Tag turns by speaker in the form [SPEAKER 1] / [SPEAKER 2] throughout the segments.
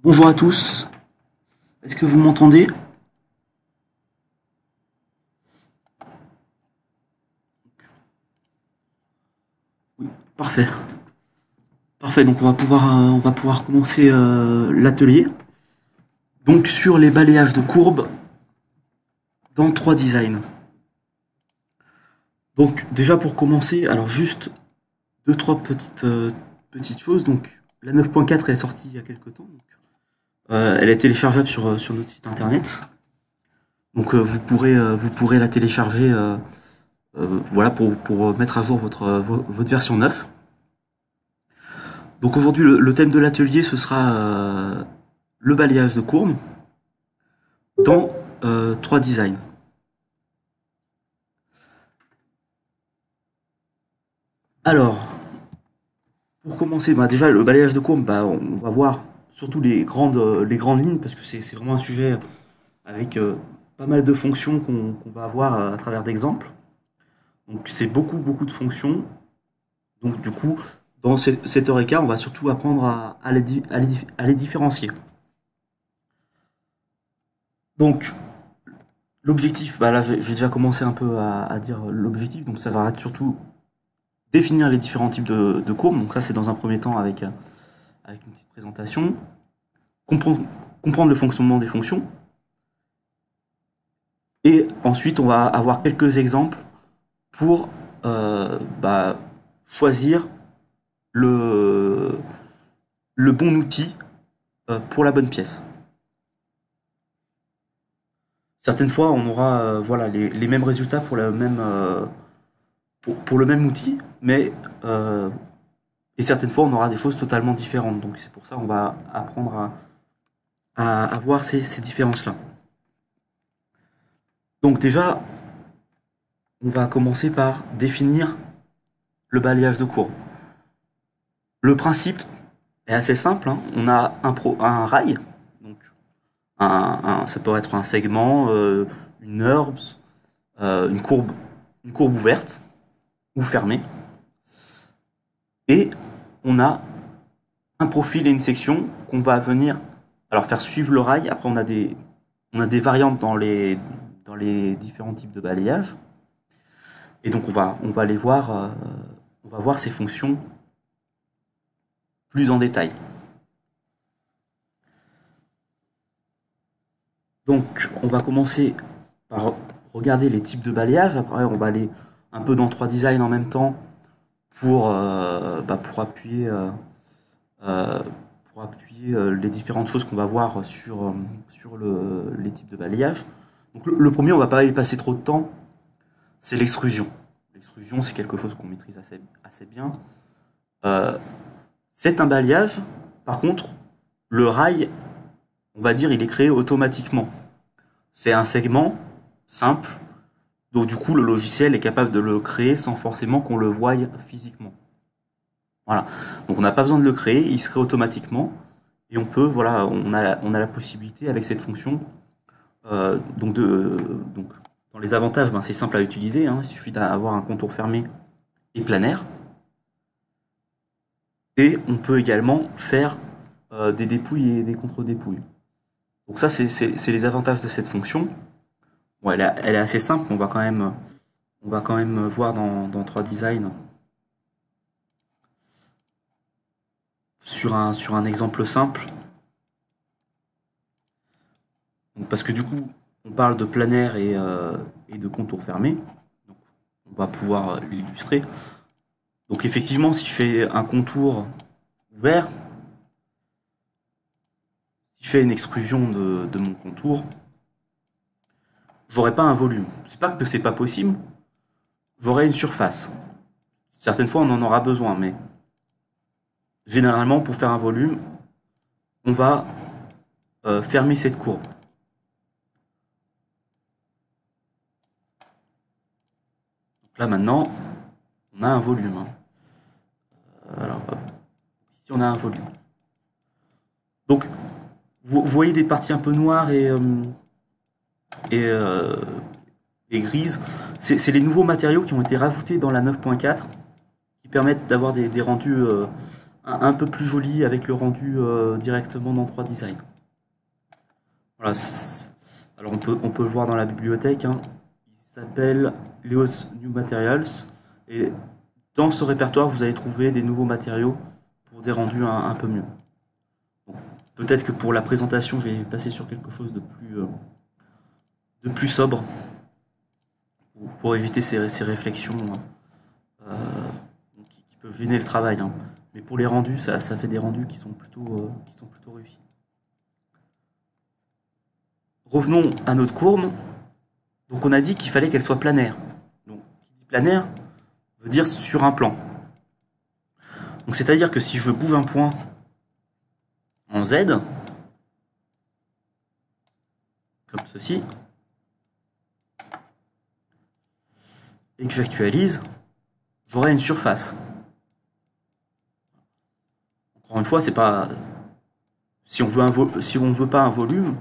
[SPEAKER 1] Bonjour à tous, est-ce que vous m'entendez? Oui, parfait. Parfait, donc on va pouvoir commencer l'atelier. Donc sur les balayages de courbes dans 3 designs. Donc déjà pour commencer, alors juste deux trois petites choses. Donc la 9.4 est sortie il y a quelques temps. Donc, elle est téléchargeable sur notre site internet. Donc vous pourrez la télécharger voilà, pour mettre à jour votre version 9. Donc aujourd'hui, le thème de l'atelier, ce sera le balayage de courbes dans 3 designs. Alors, pour commencer, déjà le balayage de courbes, on va voir surtout les grandes lignes, parce que c'est vraiment un sujet avec pas mal de fonctions qu'on va avoir à travers d'exemples. Donc c'est beaucoup de fonctions. Donc du coup, dans cette heure et quart, on va surtout apprendre à les différencier. Donc l'objectif, là j'ai déjà commencé un peu à dire l'objectif, donc ça va être surtout définir les différents types de courbes. Donc ça c'est dans un premier temps avec une petite présentation. Comprendre le fonctionnement des fonctions. Et ensuite on va avoir quelques exemples pour choisir le bon outil pour la bonne pièce. Certaines fois, on aura voilà, les mêmes résultats pour le même outil, mais et certaines fois, on aura des choses totalement différentes. Donc c'est pour ça qu'on va apprendre à voir ces différences-là. Donc déjà, on va commencer par définir le balayage de courbe. Le principe est assez simple, hein. On a un rail, donc ça peut être un segment, une NURBS, une courbe ouverte ou fermée. Et on a un profil et une section qu'on va venir faire suivre le rail. Après, on a des variantes dans les différents types de balayage. Et donc, on va aller voir, on va voir ces fonctions plus en détail. Donc, on va commencer par regarder les types de balayage. Après, on va aller un peu dans 3 designs en même temps pour appuyer les différentes choses qu'on va voir sur les types de balayage. Donc le premier, on va pas y passer trop de temps, c'est l'extrusion. L'extrusion, c'est quelque chose qu'on maîtrise assez bien. C'est un balayage, par contre, le rail, on va dire, il est créé automatiquement. C'est un segment simple, donc du coup, le logiciel est capable de le créer sans forcément qu'on le voie physiquement. Voilà. Donc on n'a pas besoin de le créer, il se crée automatiquement. Et on peut, voilà, on a la possibilité avec cette fonction. Donc dans les avantages, c'est simple à utiliser, hein, il suffit d'avoir un contour fermé et planaire. Et on peut également faire des dépouilles et des contre-dépouilles. Donc ça, c'est les avantages de cette fonction. Bon, elle est assez simple, on va quand même voir dans 3 designs. Sur un exemple simple. Donc, parce que du coup, on parle de planaire et de contour fermé. Donc, on va pouvoir l'illustrer. Donc effectivement, si je fais un contour ouvert, si je fais une extrusion de mon contour, j'aurai pas un volume. C'est pas que c'est pas possible, j'aurai une surface. Certaines fois, on en aura besoin, mais généralement, pour faire un volume, on va fermer cette courbe. Donc là, maintenant, on a un volume. Hein. Alors, ici, on a un volume. Donc, vous voyez des parties un peu noires et grises. C'est les nouveaux matériaux qui ont été rajoutés dans la 9.4 qui permettent d'avoir des rendus un peu plus joli avec le rendu directement dans 3 Design. Voilà. Alors on peut le voir dans la bibliothèque, hein. Il s'appelle Leos New Materials. Et dans ce répertoire, vous allez trouver des nouveaux matériaux pour des rendus un peu mieux. Peut-être que pour la présentation, je vais passer sur quelque chose de plus sobre pour éviter ces réflexions qui peuvent gêner le travail, hein. Mais pour les rendus, ça fait des rendus qui sont plutôt réussis. Revenons à notre courbe. Donc on a dit qu'il fallait qu'elle soit planaire. Donc qui dit planaire veut dire sur un plan. Donc c'est-à-dire que si je bouge un point en Z, comme ceci, et que j'actualise, j'aurai une surface. Encore une fois, c'est pas si on veut pas un volume,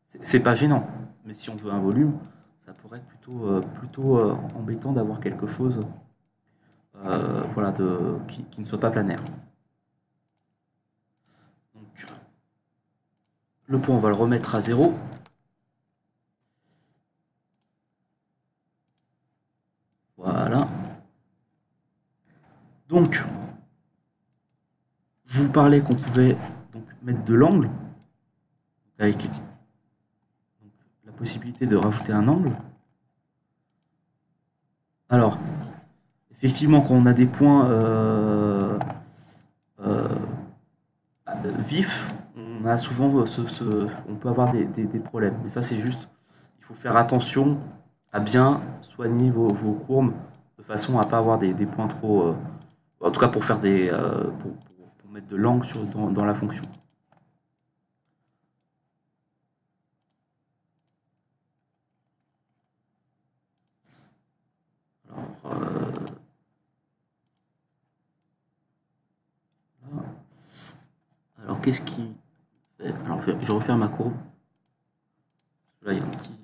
[SPEAKER 1] c'est pas gênant. Mais si on veut un volume, ça pourrait être plutôt embêtant d'avoir quelque chose voilà, qui ne soit pas planaire. Donc, le point, on va le remettre à 0. Voilà. Donc, je vous parlais qu'on pouvait donc mettre de l'angle avec donc, la possibilité de rajouter un angle. Alors, effectivement, quand on a des points vifs, on a souvent on peut avoir des problèmes. Mais ça, c'est juste, il faut faire attention à bien soigner vos courbes de façon à pas avoir des points trop. En tout cas, pour faire pour mettre de l'angle dans la fonction. Alors qu'est-ce qui fait? Alors je vais refaire ma courbe. Là, il y a un petit.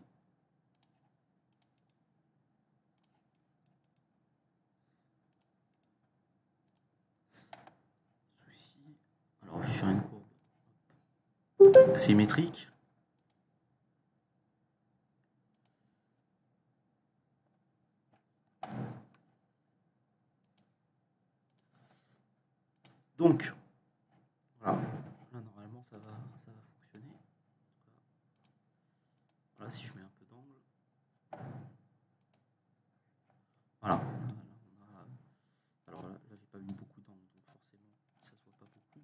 [SPEAKER 1] Souci. Alors je vais faire une courbe symétrique. Donc, voilà. Là, normalement, ça va fonctionner. Voilà, si je mets un peu d'angle. Voilà. Alors là, j'ai pas mis beaucoup d'angle, donc forcément, ça se voit pas beaucoup.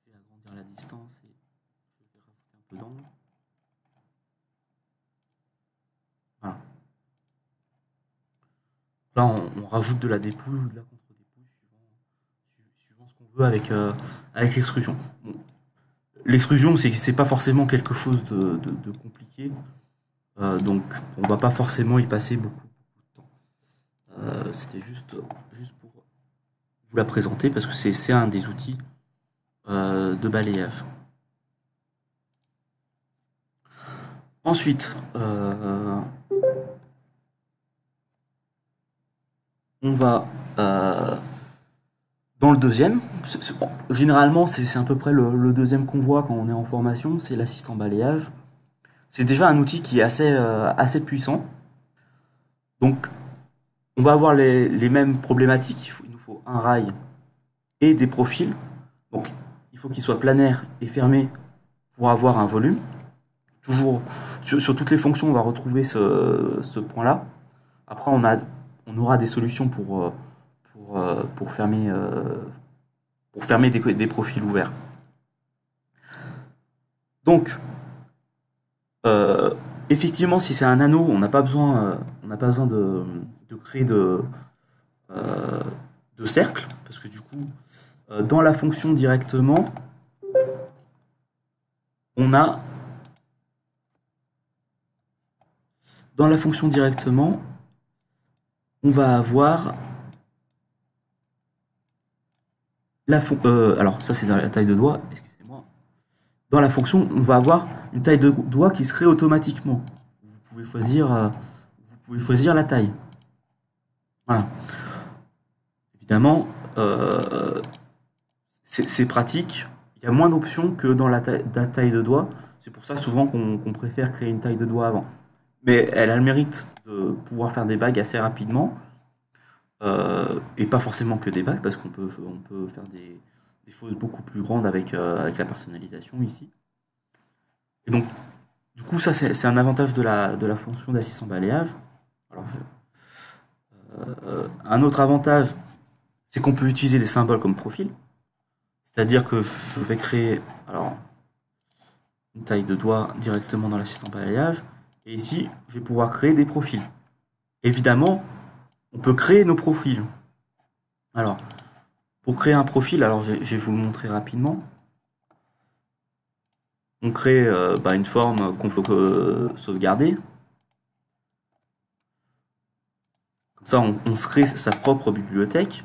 [SPEAKER 1] Je vais agrandir la distance et je vais rajouter un peu d'angle. Voilà. Là, on rajoute de la dépouille ou de la contre-dépouille suivant ce qu'on veut avec l'extrusion. Bon. L'extrusion, c'est pas forcément quelque chose de compliqué, donc on va pas forcément y passer beaucoup de temps. C'était juste pour vous la présenter parce que c'est un des outils de balayage. Ensuite, on va dans le deuxième. Généralement, c'est à peu près le deuxième qu'on voit quand on est en formation, c'est l'assistant balayage. C'est déjà un outil qui est assez puissant. Donc, on va avoir les mêmes problématiques. Il nous faut un rail et des profils. Donc, il faut qu'il soit planaire et fermé pour avoir un volume. Toujours, sur toutes les fonctions, on va retrouver ce point-là. Après, on aura des solutions pour fermer des profils ouverts. Donc, effectivement, si c'est un anneau, on n'a pas besoin de créer de cercle, parce que du coup, dans la fonction directement, on a on va avoir alors ça c'est dans la taille de doigt, excusez-moi. Dans la fonction, on va avoir une taille de doigt qui se crée automatiquement. Vous pouvez choisir pouvez choisir la taille. Voilà. Évidemment, c'est pratique. Il y a moins d'options que dans la taille de doigt. C'est pour ça souvent qu'on préfère créer une taille de doigt avant. Mais elle a le mérite de pouvoir faire des bagues assez rapidement. Et pas forcément que des bagues, parce qu'on peut faire des choses beaucoup plus grandes avec la personnalisation ici. Et donc, du coup, ça c'est un avantage de la fonction d'assistant balayage. Alors, un autre avantage, c'est qu'on peut utiliser des symboles comme profil. C'est-à-dire que je vais créer une taille de doigt directement dans l'assistant balayage. Et ici, je vais pouvoir créer des profils. Évidemment, on peut créer nos profils. Alors, pour créer un profil, alors je vais vous le montrer rapidement. On crée une forme qu'on peut sauvegarder. Comme ça, on se crée sa propre bibliothèque.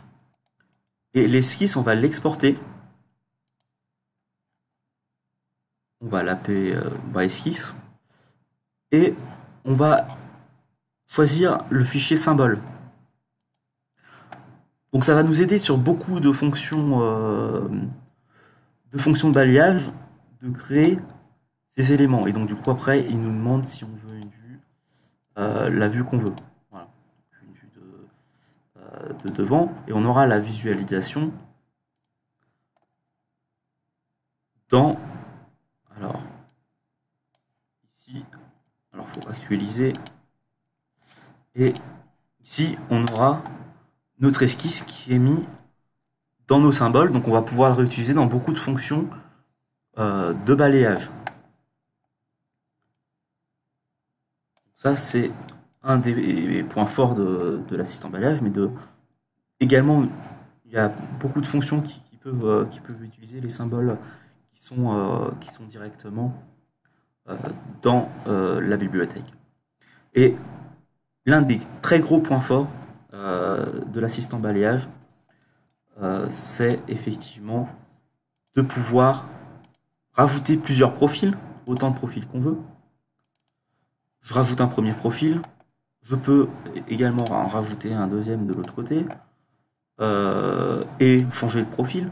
[SPEAKER 1] Et l'esquisse, on va l'exporter. On va l'appeler esquisse. Et on va choisir le fichier symbole. Donc ça va nous aider sur beaucoup de fonctions de balayage de créer ces éléments. Et donc du coup après il nous demande si on veut une vue, la vue qu'on veut. Voilà. Une vue de devant. Et on aura la visualisation dans... Alors ici, il faut actualiser. Et ici on aura notre esquisse qui est mis dans nos symboles, donc on va pouvoir le réutiliser dans beaucoup de fonctions de balayage. Ça c'est un des points forts de l'assistant balayage, mais également il y a beaucoup de fonctions qui peuvent utiliser les symboles qui sont directement dans la bibliothèque. Et l'un des très gros points forts de l'assistant balayage, c'est effectivement de pouvoir rajouter plusieurs profils, autant de profils qu'on veut. Je rajoute un premier profil, je peux également en rajouter un deuxième de l'autre côté, et changer le profil,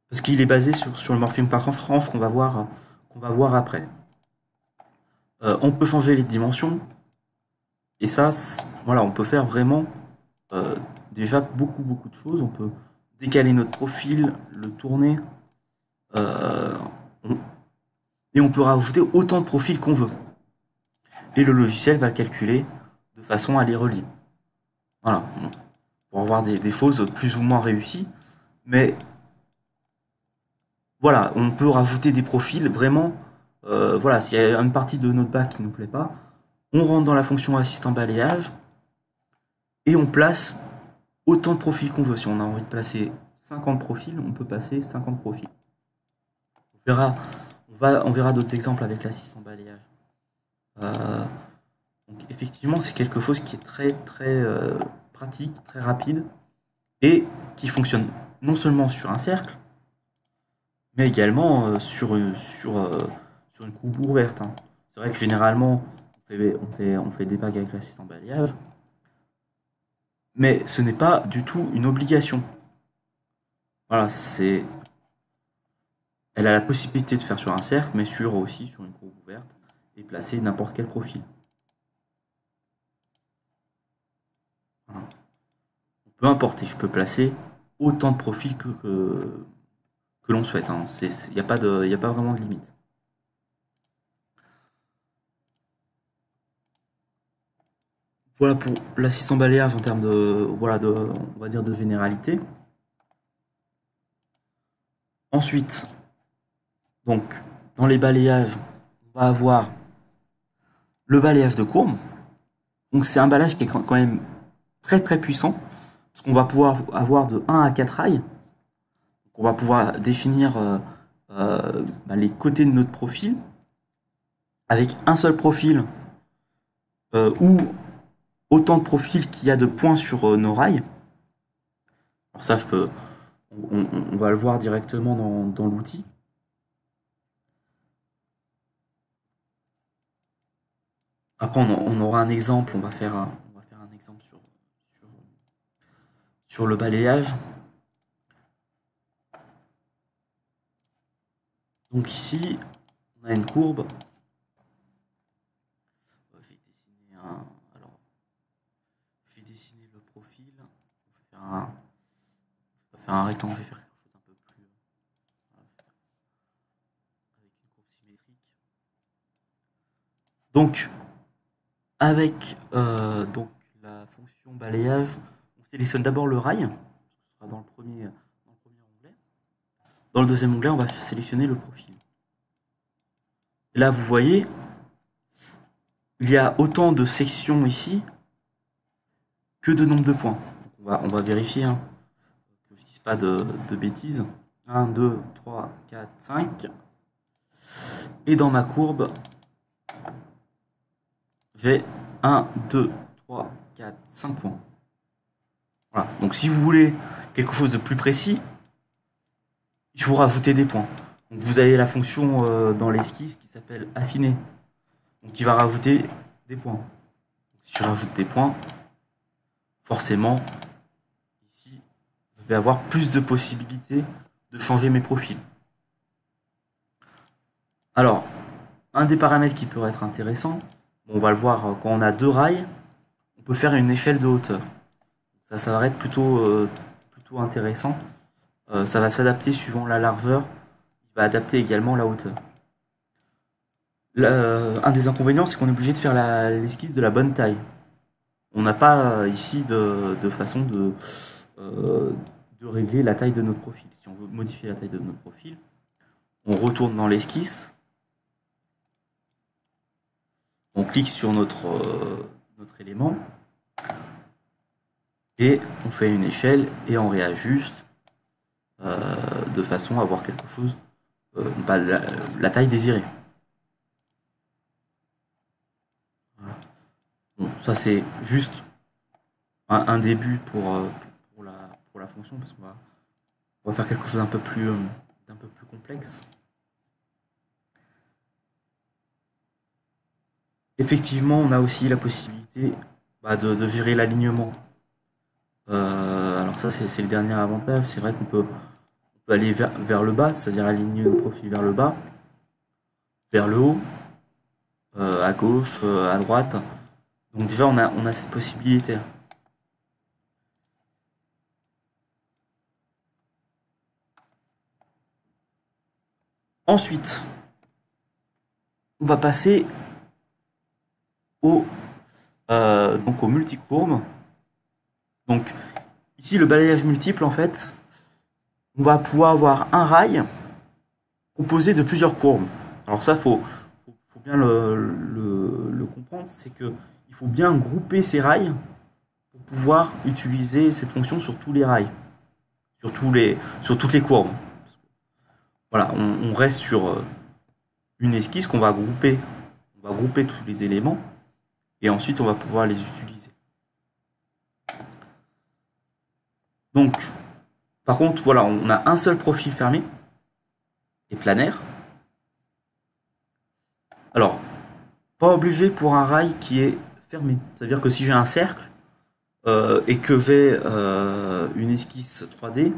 [SPEAKER 1] parce qu'il est basé sur le morphing par tranche qu'on va voir après. On peut changer les dimensions, et ça, voilà, on peut faire vraiment déjà beaucoup de choses. On peut décaler notre profil, le tourner, et on peut rajouter autant de profils qu'on veut. Et le logiciel va calculer de façon à les relier. Voilà, pour avoir des choses plus ou moins réussies, mais voilà, on peut rajouter des profils vraiment. Voilà, s'il y a une partie de notre bac qui ne nous plaît pas, on rentre dans la fonction assistant balayage et on place autant de profils qu'on veut. Si on a envie de placer 50 profils, on peut passer 50 profils. On verra d'autres exemples avec l'assistant balayage. Donc effectivement, c'est quelque chose qui est très pratique, très rapide et qui fonctionne non seulement sur un cercle, mais également sur une courbe ouverte. Hein. C'est vrai que généralement, on fait des bagues avec l'assistant balayage, mais ce n'est pas du tout une obligation. Voilà, elle a la possibilité de faire sur un cercle, mais aussi sur une courbe ouverte et placer n'importe quel profil. Voilà. Peu importe, je peux placer autant de profils que l'on souhaite. Hein. Il n'y a pas vraiment de limite. Voilà pour l'assistant balayage en termes on va dire de généralité. Ensuite, donc, dans les balayages, on va avoir le balayage de courbe. Donc, c'est un balayage qui est quand même très puissant, parce qu'on va pouvoir avoir de 1 à 4 rails. On va pouvoir définir les côtés de notre profil avec un seul profil ou autant de profils qu'il y a de points sur nos rails. Alors ça, on va le voir directement dans l'outil. Après, on aura un exemple, on va faire un exemple sur le balayage. Donc ici, on a une courbe. Je vais dessiner le profil. Je vais faire un rectangle, je vais faire quelque chose d'un peu plus avec une courbe symétrique. Donc, avec donc la fonction balayage, on sélectionne d'abord le rail. Ce sera dans le premier onglet. Dans le deuxième onglet, on va sélectionner le profil. Et là, vous voyez, il y a autant de sections ici que de nombre de points. Donc on va vérifier hein, que je ne dise pas de bêtises. 1, 2, 3, 4, 5. Et dans ma courbe, j'ai 1, 2, 3, 4, 5 points. Voilà. Donc si vous voulez quelque chose de plus précis, il faut rajouter des points. Donc vous avez la fonction dans l'esquisse qui s'appelle affiner. Donc qui va rajouter des points. Donc, si je rajoute des points, forcément, ici, je vais avoir plus de possibilités de changer mes profils. Alors, un des paramètres qui peut être intéressant, on va le voir quand on a deux rails, on peut faire une échelle de hauteur. Ça va être plutôt intéressant. Ça va s'adapter suivant la largeur. Il va adapter également la hauteur. Un des inconvénients, c'est qu'on est obligé de faire l'esquisse de la bonne taille. On n'a pas ici de façon de régler la taille de notre profil. Si on veut modifier la taille de notre profil, on retourne dans l'esquisse. On clique sur notre élément. Et on fait une échelle et on réajuste de façon à avoir quelque chose, la taille désirée. Bon, ça c'est juste un début pour la fonction parce qu'on va faire quelque chose d'un peu plus complexe. Effectivement, on a aussi la possibilité de gérer l'alignement. Alors ça c'est le dernier avantage, c'est vrai qu'on peut aller vers le bas, c'est-à-dire aligner le profil vers le bas, vers le haut, à gauche, à droite. Donc déjà on a cette possibilité. Ensuite, on va passer au multicourbe. Donc ici le balayage multiple en fait, on va pouvoir avoir un rail composé de plusieurs courbes. Alors ça faut bien le comprendre, c'est que il faut bien grouper ces rails pour pouvoir utiliser cette fonction sur tous les rails, sur toutes les courbes. Voilà, on reste sur une esquisse qu'on va grouper. On va grouper tous les éléments et ensuite on va pouvoir les utiliser. Donc, par contre, voilà, on a un seul profil fermé et planaire. Alors, pas obligé pour un rail qui est fermé. C'est-à-dire que si j'ai un cercle et que j'ai une esquisse 3D,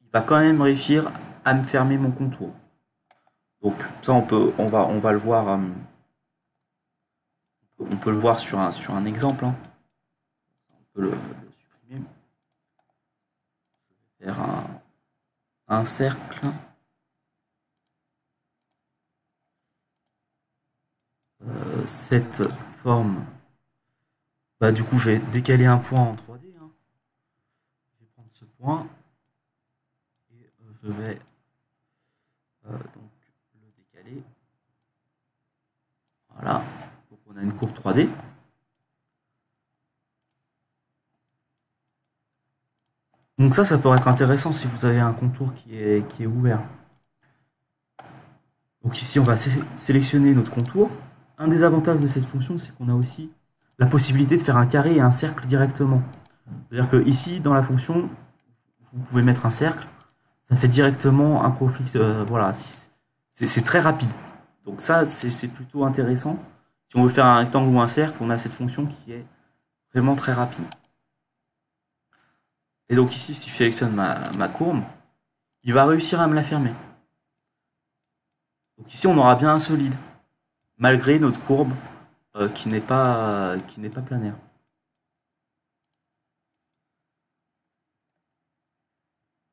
[SPEAKER 1] il va quand même réussir à me fermer mon contour. Donc ça on va le voir. On peut le voir sur un exemple. Hein. On peut le supprimer. Je vais faire un cercle. Cette forme. Du coup, je vais décaler un point en 3D. Hein. Je vais prendre ce point et je vais donc le décaler. Voilà. Donc on a une courbe 3D. Donc ça peut être intéressant si vous avez un contour qui est ouvert. Donc ici, on va sélectionner notre contour. Un des avantages de cette fonction, c'est qu'on a aussi la possibilité de faire un carré et un cercle directement. C'est-à-dire que ici, dans la fonction, vous pouvez mettre un cercle, ça fait directement un profil. Voilà, c'est très rapide. Donc ça, c'est plutôt intéressant Si on veut faire un rectangle ou un cercle, on a cette fonction qui est vraiment très rapide. Et donc ici, si je sélectionne ma courbe, il va réussir à me la fermer. Donc ici, on aura bien un solide, malgré notre courbe qui n'est pas planaire.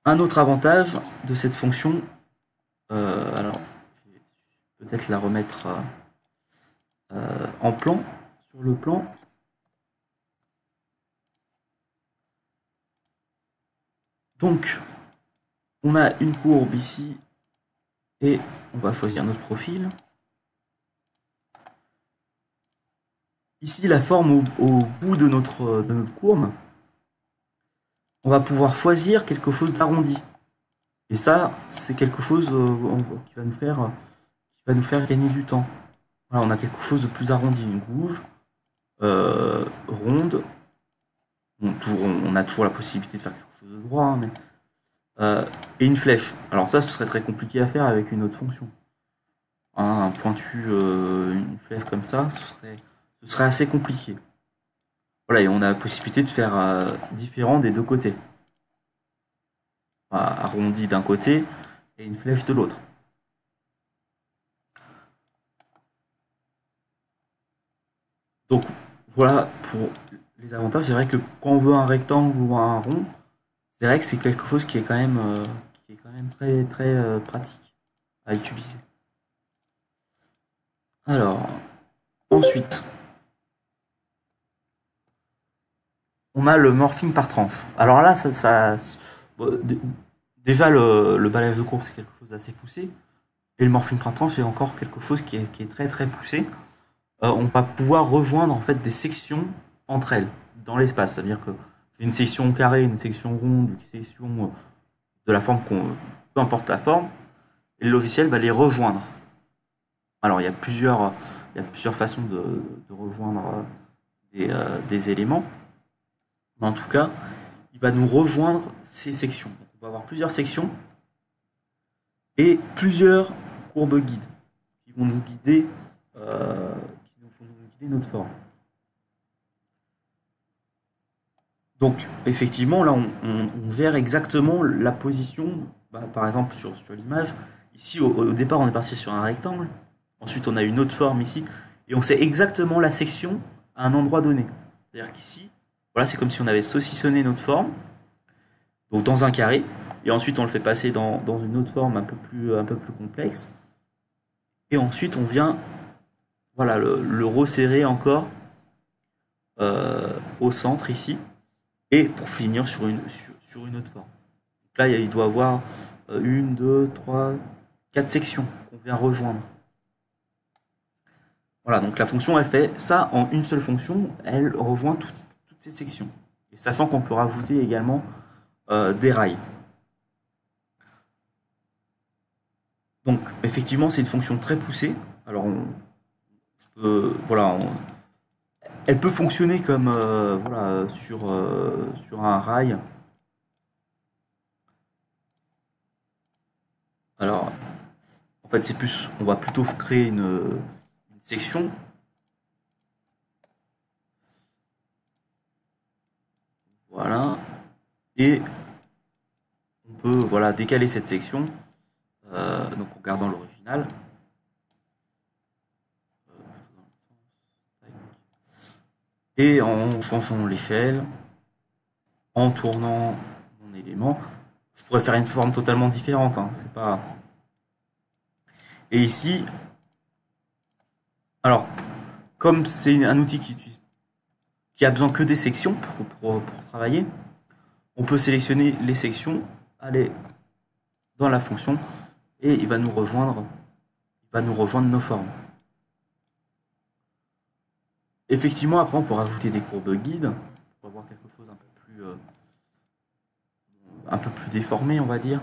[SPEAKER 1] Un autre avantage de cette fonction, alors je vais peut-être la remettre en plan, sur le plan. Donc, on a une courbe ici, et on va choisir notre profil. Ici, la forme au bout de notre courbe, on va pouvoir choisir quelque chose d'arrondi. Et ça, c'est quelque chose qui va nous faire gagner du temps. Voilà, on a quelque chose de plus arrondi, une gouge ronde. Bon, on a toujours la possibilité de faire quelque chose de droit, hein, mais, et une flèche. Alors ça, ce serait très compliqué à faire avec une autre fonction. Un pointu, une flèche comme ça, ce serait assez compliqué. Voilà, et on a la possibilité de faire différent des deux côtés. Arrondi d'un côté et une flèche de l'autre. Donc voilà pour les avantages. C'est vrai que quand on veut un rectangle ou un rond, c'est vrai que c'est quelque chose qui est quand même très très pratique à utiliser. Alors ensuite, on a le morphing par tranche. Alors là, déjà le balayage de courbe c'est quelque chose d'assez poussé, et le morphing par tranche c'est encore quelque chose qui est très très poussé. On va pouvoir rejoindre en fait des sections entre elles dans l'espace. C'est-à-dire que j'ai une section carrée, une section ronde, une section de la forme peu importe la forme, et le logiciel va les rejoindre. Alors il y a plusieurs façons de rejoindre des éléments, mais en tout cas, il va nous rejoindre ces sections. Donc, on va avoir plusieurs sections et plusieurs courbes guides qui vont nous guider, notre forme. Donc effectivement, là on gère exactement la position, par exemple sur l'image. Ici au départ on est parti sur un rectangle, ensuite on a une autre forme ici, et on sait exactement la section à un endroit donné. C'est-à-dire qu'ici, voilà, c'est comme si on avait saucissonné notre forme, donc dans un carré, et ensuite on le fait passer dans une autre forme un peu plus complexe, et ensuite on vient voilà, le resserrer encore au centre ici, et pour finir sur une autre forme. Donc là, il doit y avoir 1, 2, 3, 4 sections qu'on vient rejoindre. Voilà, donc la fonction, elle fait ça en une seule fonction, elle rejoint toutes ces sections. Et sachant qu'on peut rajouter également des rails. Donc, effectivement, c'est une fonction très poussée. Alors, voilà, elle peut fonctionner comme voilà, sur un rail. Alors, en fait, c'est plus, on va plutôt créer une section. Voilà. Et on peut voilà, décaler cette section, donc en gardant l'original. Et en changeant l'échelle, en tournant mon élément, je pourrais faire une forme totalement différente. Hein, c'est pas... Et ici, alors, comme c'est un outil qui a besoin que des sections pour travailler, on peut sélectionner les sections, aller dans la fonction, et il va nous rejoindre nos formes. Effectivement, après, on peut rajouter des courbes guides pour avoir quelque chose un peu plus déformé, on va dire.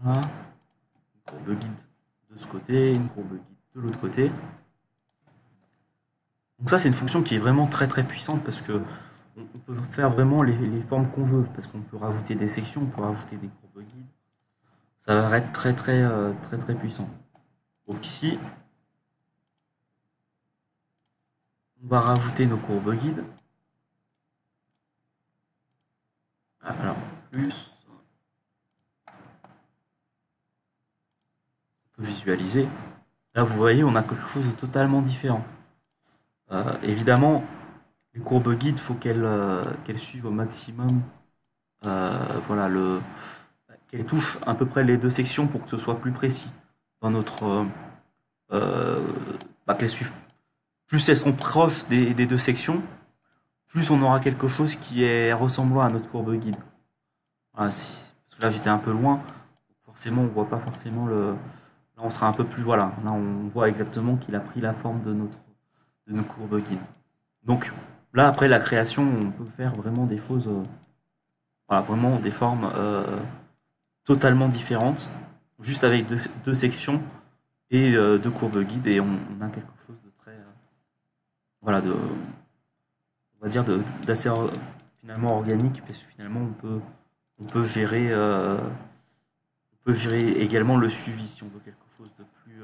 [SPEAKER 1] Voilà. Une courbe guide de ce côté, une courbe guide de l'autre côté. Donc ça, c'est une fonction qui est vraiment très très puissante parce que on peut faire vraiment les formes qu'on veut, parce qu'on peut rajouter des sections, on peut rajouter des courbes guides. ça va être très puissant. Donc ici, on va rajouter nos courbes guides. Alors, plus, on peut visualiser. Là, vous voyez, on a quelque chose de totalement différent. Évidemment, les courbes guides, il faut qu'elles suivent au maximum, voilà, qu'elles touchent à peu près les deux sections pour que ce soit plus précis dans notre, qu'elles suivent. Plus elles sont proches des deux sections, plus on aura quelque chose qui est ressemblant à notre courbe guide. Voilà, parce que là j'étais un peu loin, forcément on voit pas forcément le. Là on sera un peu plus, voilà, là on voit exactement qu'il a pris la forme de nos courbes guides. Donc là après la création, on peut faire vraiment des choses, voilà, vraiment des formes totalement différentes, juste avec deux sections et deux courbes guides, et on a quelque chose de très, voilà, on va dire d'assez finalement organique, parce que finalement on peut gérer également le suivi si on veut quelque chose de plus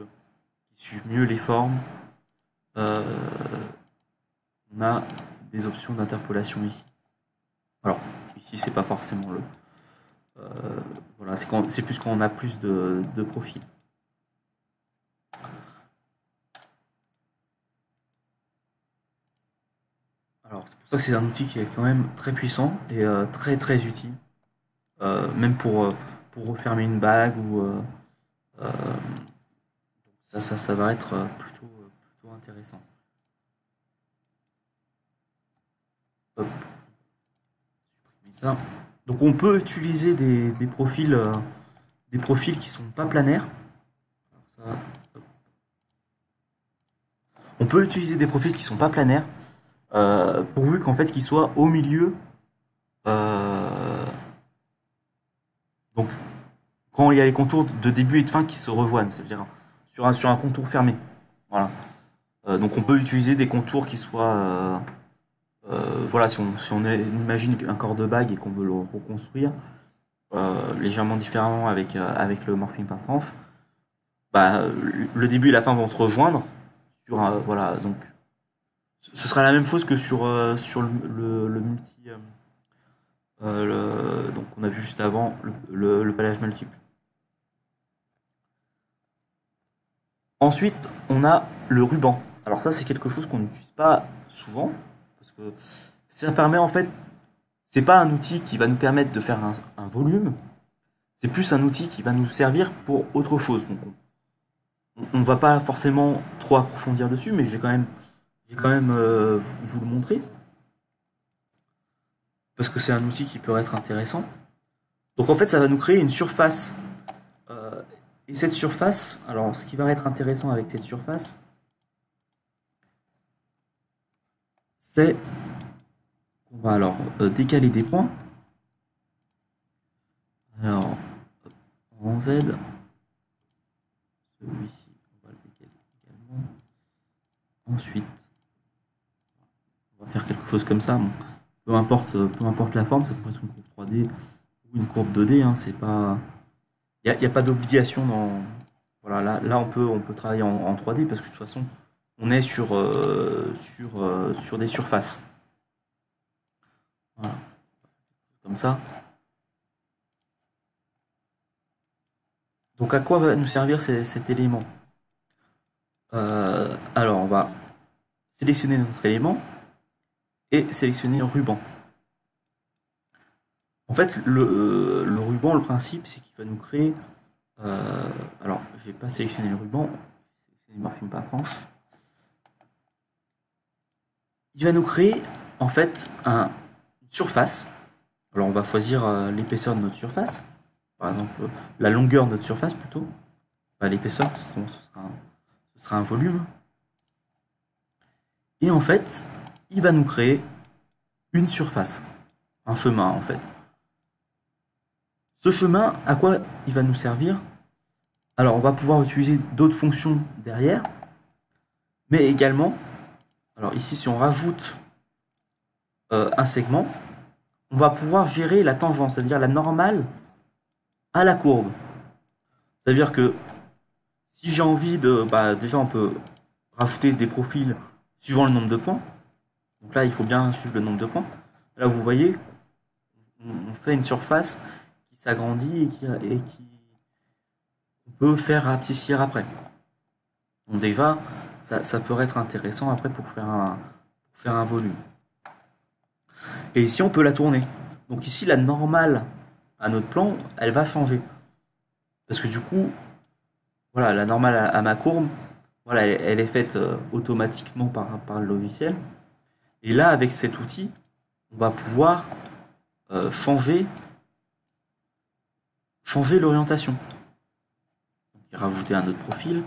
[SPEAKER 1] qui suive mieux les formes. On a des options d'interpolation ici. Alors ici c'est pas forcément le voilà, c'est plus quand on a plus de profils. Alors c'est pour ça que c'est un outil qui est quand même très puissant et très utile, même pour refermer une bague ou ça va être plutôt intéressant. Hop, supprimer ça. Donc on peut utiliser des profils qui sont pas planaires. Alors ça, on peut utiliser des profils qui sont pas planaires, pourvu qu'en fait qu'ils soient au milieu. Donc quand il y a les contours de début et de fin qui se rejoignent, c'est-à-dire sur un contour fermé. Voilà. Donc on peut utiliser des contours qui soient voilà, si on imagine un corps de bague et qu'on veut le reconstruire légèrement différemment avec le morphing par tranche, bah, le début et la fin vont se rejoindre sur voilà, donc ce sera la même chose que sur le multi donc on a vu juste avant le palage multiple. Ensuite, on a le ruban. Alors ça, c'est quelque chose qu'on n'utilise pas souvent parce que ça permet en fait, c'est pas un outil qui va nous permettre de faire un volume, c'est plus un outil qui va nous servir pour autre chose. Donc on va pas forcément trop approfondir dessus, mais j'ai quand même vous le montrer parce que c'est un outil qui peut être intéressant. Donc en fait, ça va nous créer une surface. Et cette surface, alors ce qui va être intéressant avec cette surface, c'est qu'on va alors décaler des points. Alors, en Z, celui-ci, on va le décaler également. Ensuite, on va faire quelque chose comme ça. Bon, peu importe la forme, ça peut être une courbe 3D ou une courbe 2D. Hein, c'est pas, il n'y a pas d'obligation dans. Voilà, là on peut travailler en 3D parce que de toute façon, on est sur des surfaces. Voilà. Comme ça. Donc à quoi va nous servir cet élément? Alors on va sélectionner notre élément et sélectionner un ruban. En fait, le ruban, le principe, c'est qu'il va nous créer. Alors, je vais pas sélectionner le ruban, je vais sélectionner morphing par tranche. Il va nous créer en fait une surface. Alors, on va choisir l'épaisseur de notre surface, par exemple la longueur de notre surface plutôt. Pas l'épaisseur, ce sera un volume. Et en fait, il va nous créer une surface, un chemin en fait. Ce chemin, à quoi il va nous servir? Alors, on va pouvoir utiliser d'autres fonctions derrière, mais également, alors ici, si on rajoute un segment, on va pouvoir gérer la tangente, c'est-à-dire la normale à la courbe. C'est-à-dire que si j'ai envie de... Bah, déjà, on peut rajouter des profils suivant le nombre de points. Donc là, il faut bien suivre le nombre de points. Là, vous voyez, on fait une surface qui s'agrandit et qui on peut faire rapetissir après. Donc déjà, ça peut être intéressant après pour faire un volume. Et ici, on peut la tourner. Donc ici, la normale à notre plan, elle va changer. Parce que du coup, voilà, la normale à ma courbe, voilà, elle est faite automatiquement par le logiciel. Et là, avec cet outil, on va pouvoir changer l'orientation. Rajouter un autre profil,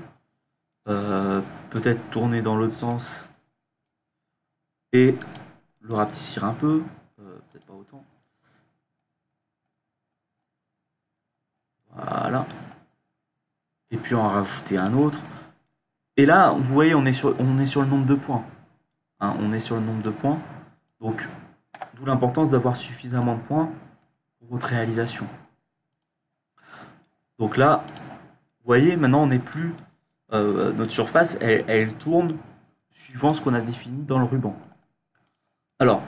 [SPEAKER 1] peut-être tourner dans l'autre sens et le rapetissir un peu, peut-être pas autant. Voilà. Et puis en rajouter un autre. Et là, vous voyez, on est sur le nombre de points. Hein, on est sur le nombre de points. Donc, d'où l'importance d'avoir suffisamment de points pour votre réalisation. Donc là, vous voyez, maintenant on n'est plus... notre surface, elle tourne suivant ce qu'on a défini dans le ruban. Alors,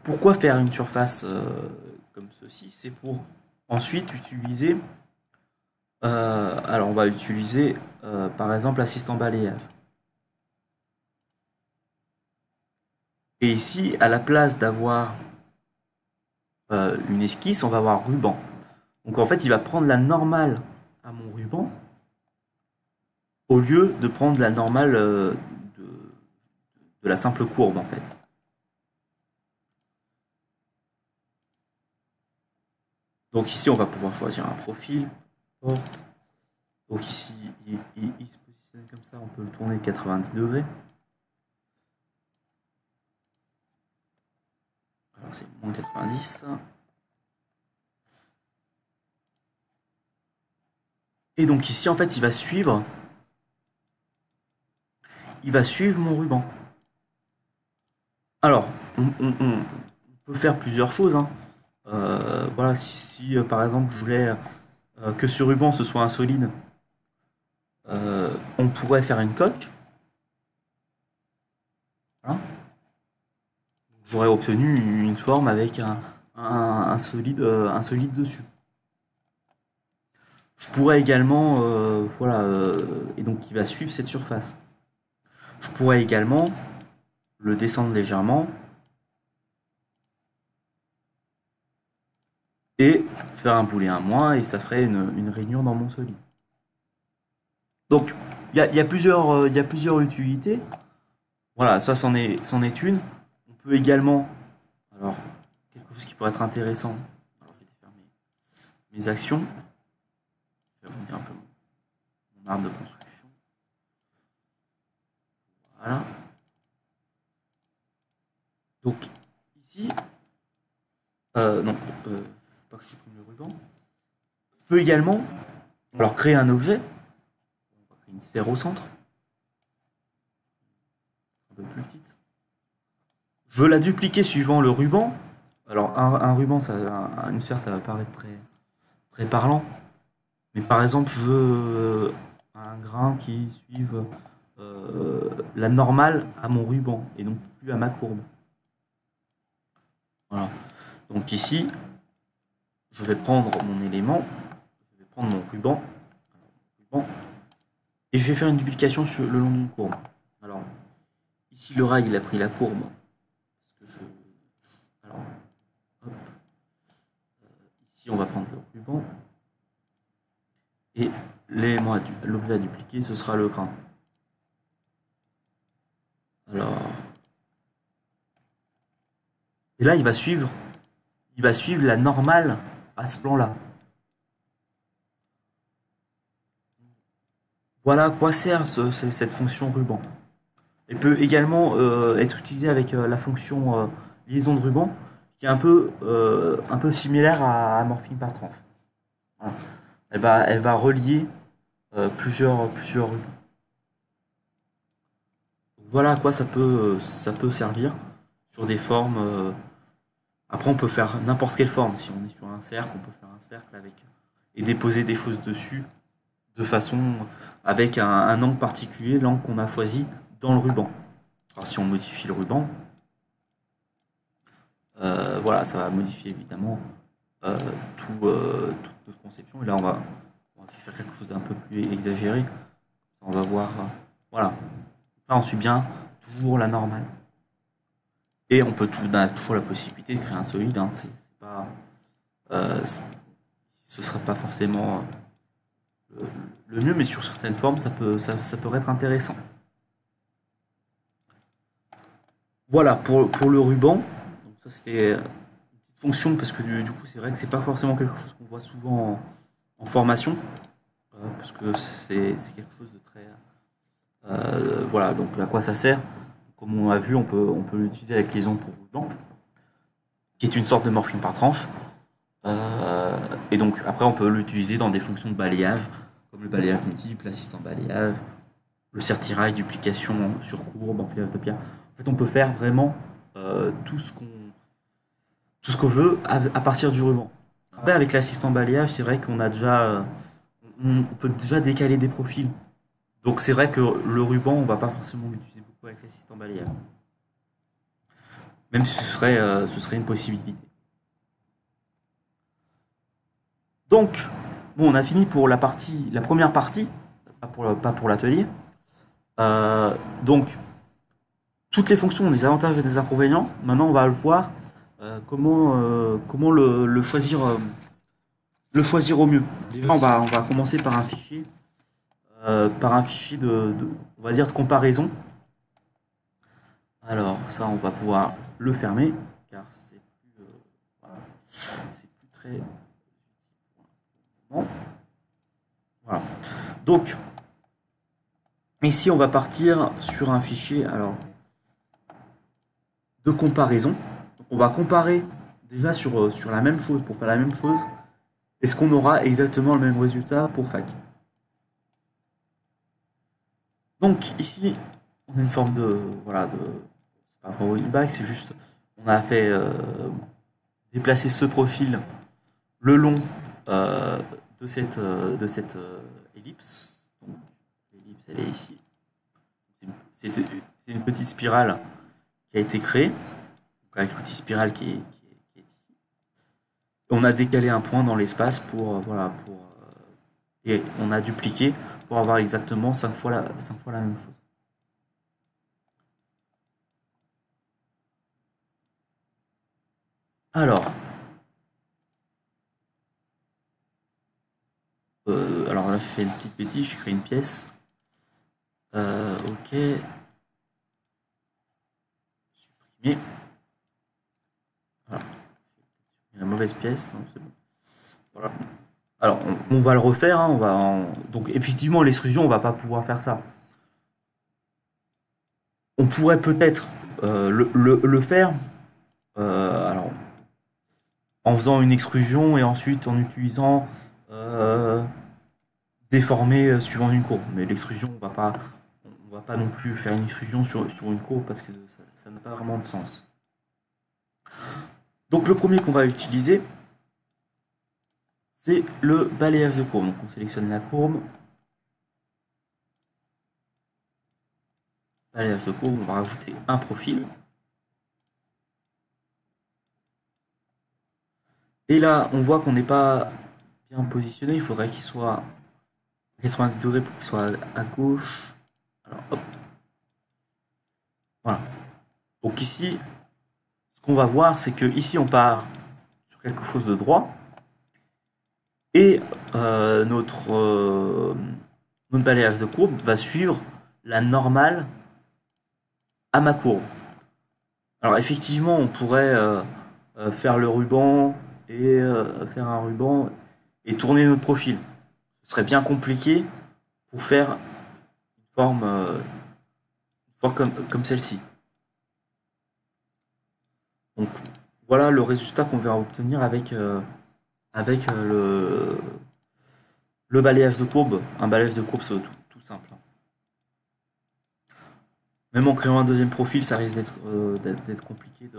[SPEAKER 1] pourquoi faire une surface comme ceci? C'est pour ensuite utiliser... alors, on va utiliser, par exemple, l'assistant balayage. Et ici, à la place d'avoir une esquisse, on va avoir ruban. Donc en fait, il va prendre la normale à mon ruban au lieu de prendre la normale de la simple courbe en fait. Donc ici, on va pouvoir choisir un profil, porte. Donc ici, il se positionne comme ça, on peut le tourner 90 degrés. Alors c'est moins 90. Et donc ici, en fait, il va suivre mon ruban. Alors, on peut faire plusieurs choses. Hein. Voilà, si par exemple je voulais que ce ruban ce soit un solide, on pourrait faire une coque. Voilà. J'aurais obtenu une forme avec un solide dessus. Je pourrais également, voilà, et donc il va suivre cette surface. Je pourrais également le descendre légèrement et faire un boulet un moins et ça ferait une rainure dans mon solide. Donc il y a plusieurs utilités. Voilà, ça c'en est une. On peut également, alors quelque chose qui pourrait être intéressant. Alors je vais défaire mes actions. Je vais agrandir un peu mon arbre de construction. Voilà. Donc ici, non, faut pas que je supprime le ruban. Je peux également, alors créer un objet. On va créer une sphère au centre, un peu plus petite. Je veux la dupliquer suivant le ruban. Alors un ruban, une sphère, ça va paraître très parlant. Mais par exemple, je veux un grain qui suive la normale à mon ruban et non plus à ma courbe. Voilà. Donc ici, je vais prendre mon élément, je vais prendre mon ruban, et je vais faire une duplication le long d'une courbe. Alors, ici le rail il a pris la courbe. Parce que alors, hop. Ici on va prendre le ruban. Et l'élément, l'objet à dupliquer, ce sera le grain. Alors. Et là, il va suivre la normale à ce plan-là. Voilà à quoi sert cette fonction ruban. Elle peut également être utilisée avec la fonction liaison de ruban, qui est un peu similaire à morphing par tranche. Voilà. Elle va relier plusieurs rubans. Voilà à quoi ça peut servir sur des formes. Après, on peut faire n'importe quelle forme. Si on est sur un cercle, on peut faire un cercle avec et déposer des choses dessus de façon avec un angle particulier, l'angle qu'on a choisi dans le ruban. Alors si on modifie le ruban, voilà, ça va modifier évidemment toute notre conception. Et là, on va faire quelque chose d'un peu plus exagéré. On va voir, voilà. Là, on suit bien toujours la normale. Et on a toujours la possibilité de créer un solide. Hein. C'est pas, ce serait pas forcément le mieux, mais sur certaines formes, ça peut être intéressant. Voilà pour le ruban. Donc ça, c'était une petite fonction parce que du coup, c'est vrai que c'est pas forcément quelque chose qu'on voit souvent en formation, parce que c'est quelque chose de très voilà. Donc à quoi ça sert? Comme on a vu, on peut l'utiliser avec liaison pour ruban, qui est une sorte de morphine par tranche. Et donc après, on peut l'utiliser dans des fonctions de balayage, comme le balayage multiple, l'assistant balayage, le certirail, duplication sur courbe, enfilage de pierre. En fait, on peut faire vraiment tout ce qu'on veut à partir du ruban. Après, avec l'assistant balayage, c'est vrai qu'on a déjà, on peut déjà décaler des profils. Donc c'est vrai que le ruban, on va pas forcément l'utiliser beaucoup avec l'assistant balayage. Même si ce serait une possibilité. Donc, bon, on a fini pour la première partie, pas pour l'atelier. Donc, toutes les fonctions ont des avantages et des inconvénients. Maintenant, on va le voir comment le choisir au mieux. Déjà, on va commencer par un fichier on va dire de comparaison. Alors, ça, on va pouvoir le fermer car c'est plus, voilà, c'est plus très bon. Voilà. Donc, ici, on va partir sur un fichier de comparaison. Donc, on va comparer déjà sur la même chose, pour faire la même chose. Est-ce qu'on aura exactement le même résultat pour fac? Donc, ici, on a une forme de. Voilà, c'est pas vraiment une bague, c'est juste. On a fait déplacer ce profil le long de cette ellipse. Donc, l'ellipse, elle est ici. C'est une petite spirale qui a été créée, avec l'outil spirale qui est ici. On a décalé un point dans l'espace et on a dupliqué pour avoir exactement 5 fois la même chose. Alors là, je fais une petite bêtise, je crée une pièce. Ok. Supprimer. Voilà. La mauvaise pièce, non, c'est bon. Voilà. Alors, on va le refaire. Hein, donc, effectivement, l'extrusion, on va pas pouvoir faire ça. On pourrait peut-être le faire. Alors, en faisant une extrusion et ensuite en utilisant déformer suivant une courbe. Mais l'extrusion, on va pas non plus faire une extrusion sur une courbe parce que ça n'a pas vraiment de sens. Donc le premier qu'on va utiliser, c'est le balayage de courbe. Donc on sélectionne la courbe. Balayage de courbe, on va rajouter un profil. Et là, on voit qu'on n'est pas bien positionné. Il faudrait qu'il soit à 90 degrés pour qu'il soit à gauche. Alors, hop. Voilà. Donc ici, ce qu'on va voir, c'est que ici, on part sur quelque chose de droit. Et notre balayage de courbe va suivre la normale à ma courbe. Alors effectivement, on pourrait faire le ruban et faire un ruban et tourner notre profil. Ce serait bien compliqué pour faire une forme comme celle-ci. Donc voilà le résultat qu'on va obtenir avec le balayage de courbe. Un balayage de courbe, c'est tout simple. Même en créant un deuxième profil, ça risque d'être compliqué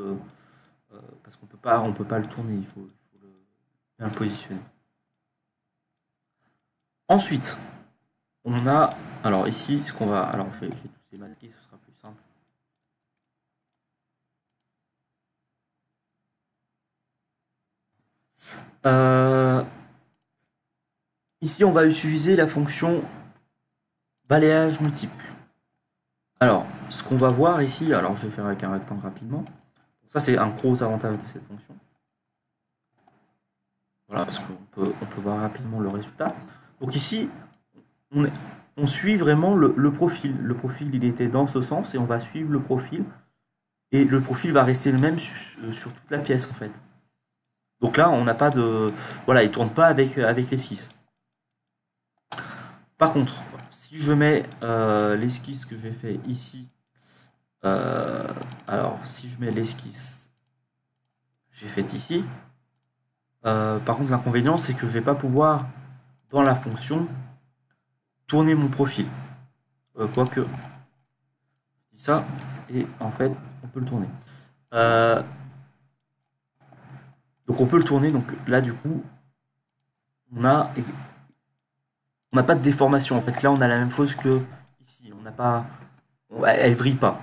[SPEAKER 1] parce qu'on peut pas le tourner, il faut bien le positionner. Ensuite, on a, alors ici, ce qu'on va, alors je vais tous les masquer, ce sera plus simple. Ici, on va utiliser la fonction balayage multiple. Alors, ce qu'on va voir ici, alors je vais faire avec un rectangle rapidement. Ça, c'est un gros avantage de cette fonction. Voilà, parce qu'on peut voir rapidement le résultat. Donc ici, on suit vraiment le profil. Le profil, il était dans ce sens et on va suivre le profil. Et le profil va rester le même sur toute la pièce, en fait. Donc là, on n'a pas de... Voilà, il ne tourne pas avec l'esquisse. Par contre, si je mets l'esquisse que j'ai fait ici, alors si je mets l'esquisse que j'ai faite ici, par contre l'inconvénient c'est que je vais pas pouvoir dans la fonction tourner mon profil. Quoique, je dis ça et en fait on peut le tourner. Donc on peut le tourner, donc là du coup on n'a pas de déformation. En fait là on a la même chose que ici, on n'a pas, elle vrille pas.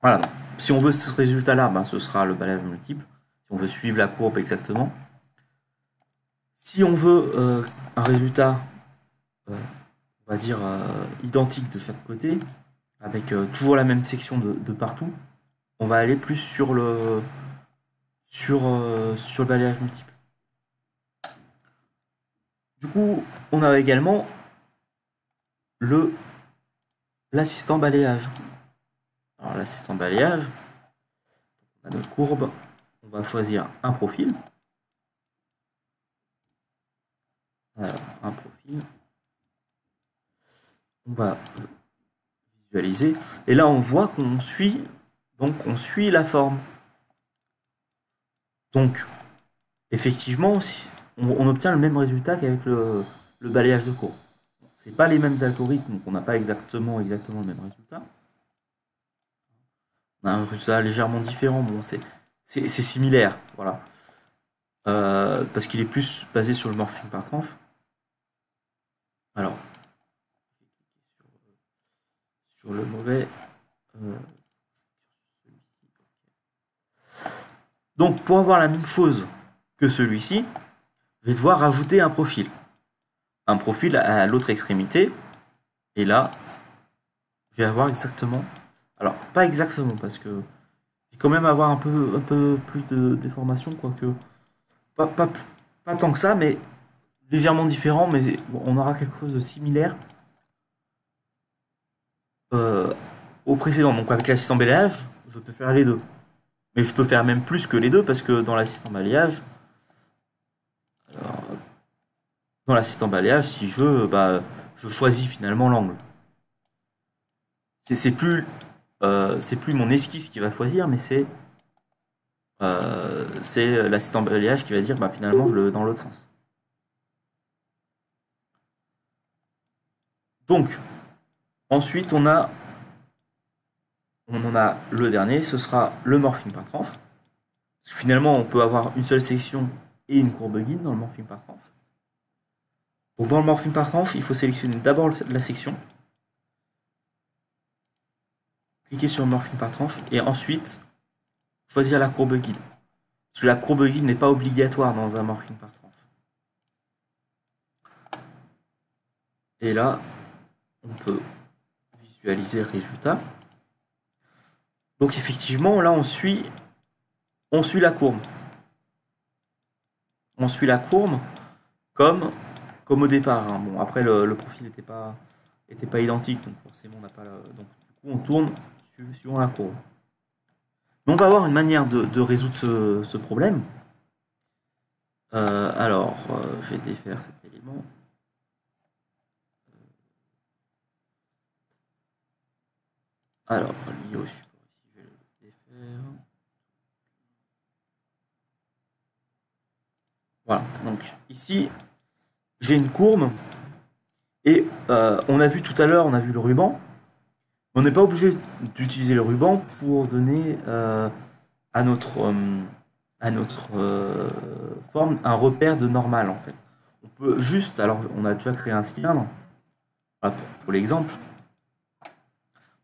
[SPEAKER 1] Voilà. Si on veut ce résultat-là, ben, ce sera le balayage multiple. Si on veut suivre la courbe exactement. Si on veut un résultat, on va dire, identique de chaque côté, avec toujours la même section de partout, on va aller plus sur le balayage multiple. Du coup, on a également l'assistant balayage. Alors l'assistant balayage, on a notre courbe, on va choisir un profil. Alors, un profil. On va visualiser. Et là, on voit qu'on suit, on suit la forme. Donc, effectivement, on obtient le même résultat qu'avec le balayage de courbe. C'est pas les mêmes algorithmes, donc on n'a pas exactement le même résultat. On a un résultat légèrement différent, bon, c'est similaire, voilà. Parce qu'il est plus basé sur le morphing par tranche. Alors, sur le mauvais. Donc, pour avoir la même chose que celui-ci, je vais devoir rajouter un profil. Un profil à l'autre extrémité. Et là, je vais avoir exactement... Alors, pas exactement, parce que je vais quand même avoir un peu plus de déformation, quoique... Pas tant que ça, mais légèrement différent, mais bon, on aura quelque chose de similaire au précédent. Donc avec l'assistant balayage, je peux faire les deux. Mais je peux faire même plus que les deux, parce que dans l'assistant balayage, si je veux, bah, je choisis finalement l'angle. C'est plus mon esquisse qui va choisir, mais c'est l'assistant balayage qui va dire bah, finalement je le veux dans l'autre sens. Donc, ensuite on en a le dernier, ce sera le morphing par tranche. Parce que finalement on peut avoir une seule section et une courbe guide dans le morphing par tranche. Donc dans le morphing par tranche, il faut sélectionner d'abord la section, cliquer sur le morphing par tranche et ensuite choisir la courbe guide. Parce que la courbe guide n'est pas obligatoire dans un morphing par tranche. Et là, on peut visualiser le résultat. Donc effectivement, là on suit la courbe. On suit la courbe comme au départ. Hein. Bon, après le profil n'était pas identique, donc forcément on n'a pas donc du coup on tourne suivant la courbe. Mais on va avoir une manière de résoudre ce problème. Je vais défaire cet élément. Alors, lié au support ici, je vais le défaire. Voilà, donc ici, j'ai une courbe. Et on a vu tout à l'heure, on a vu le ruban. On n'est pas obligé d'utiliser le ruban pour donner à notre forme un repère de normal en fait. On peut juste, alors on a déjà créé un cylindre, Voilà, pour l'exemple.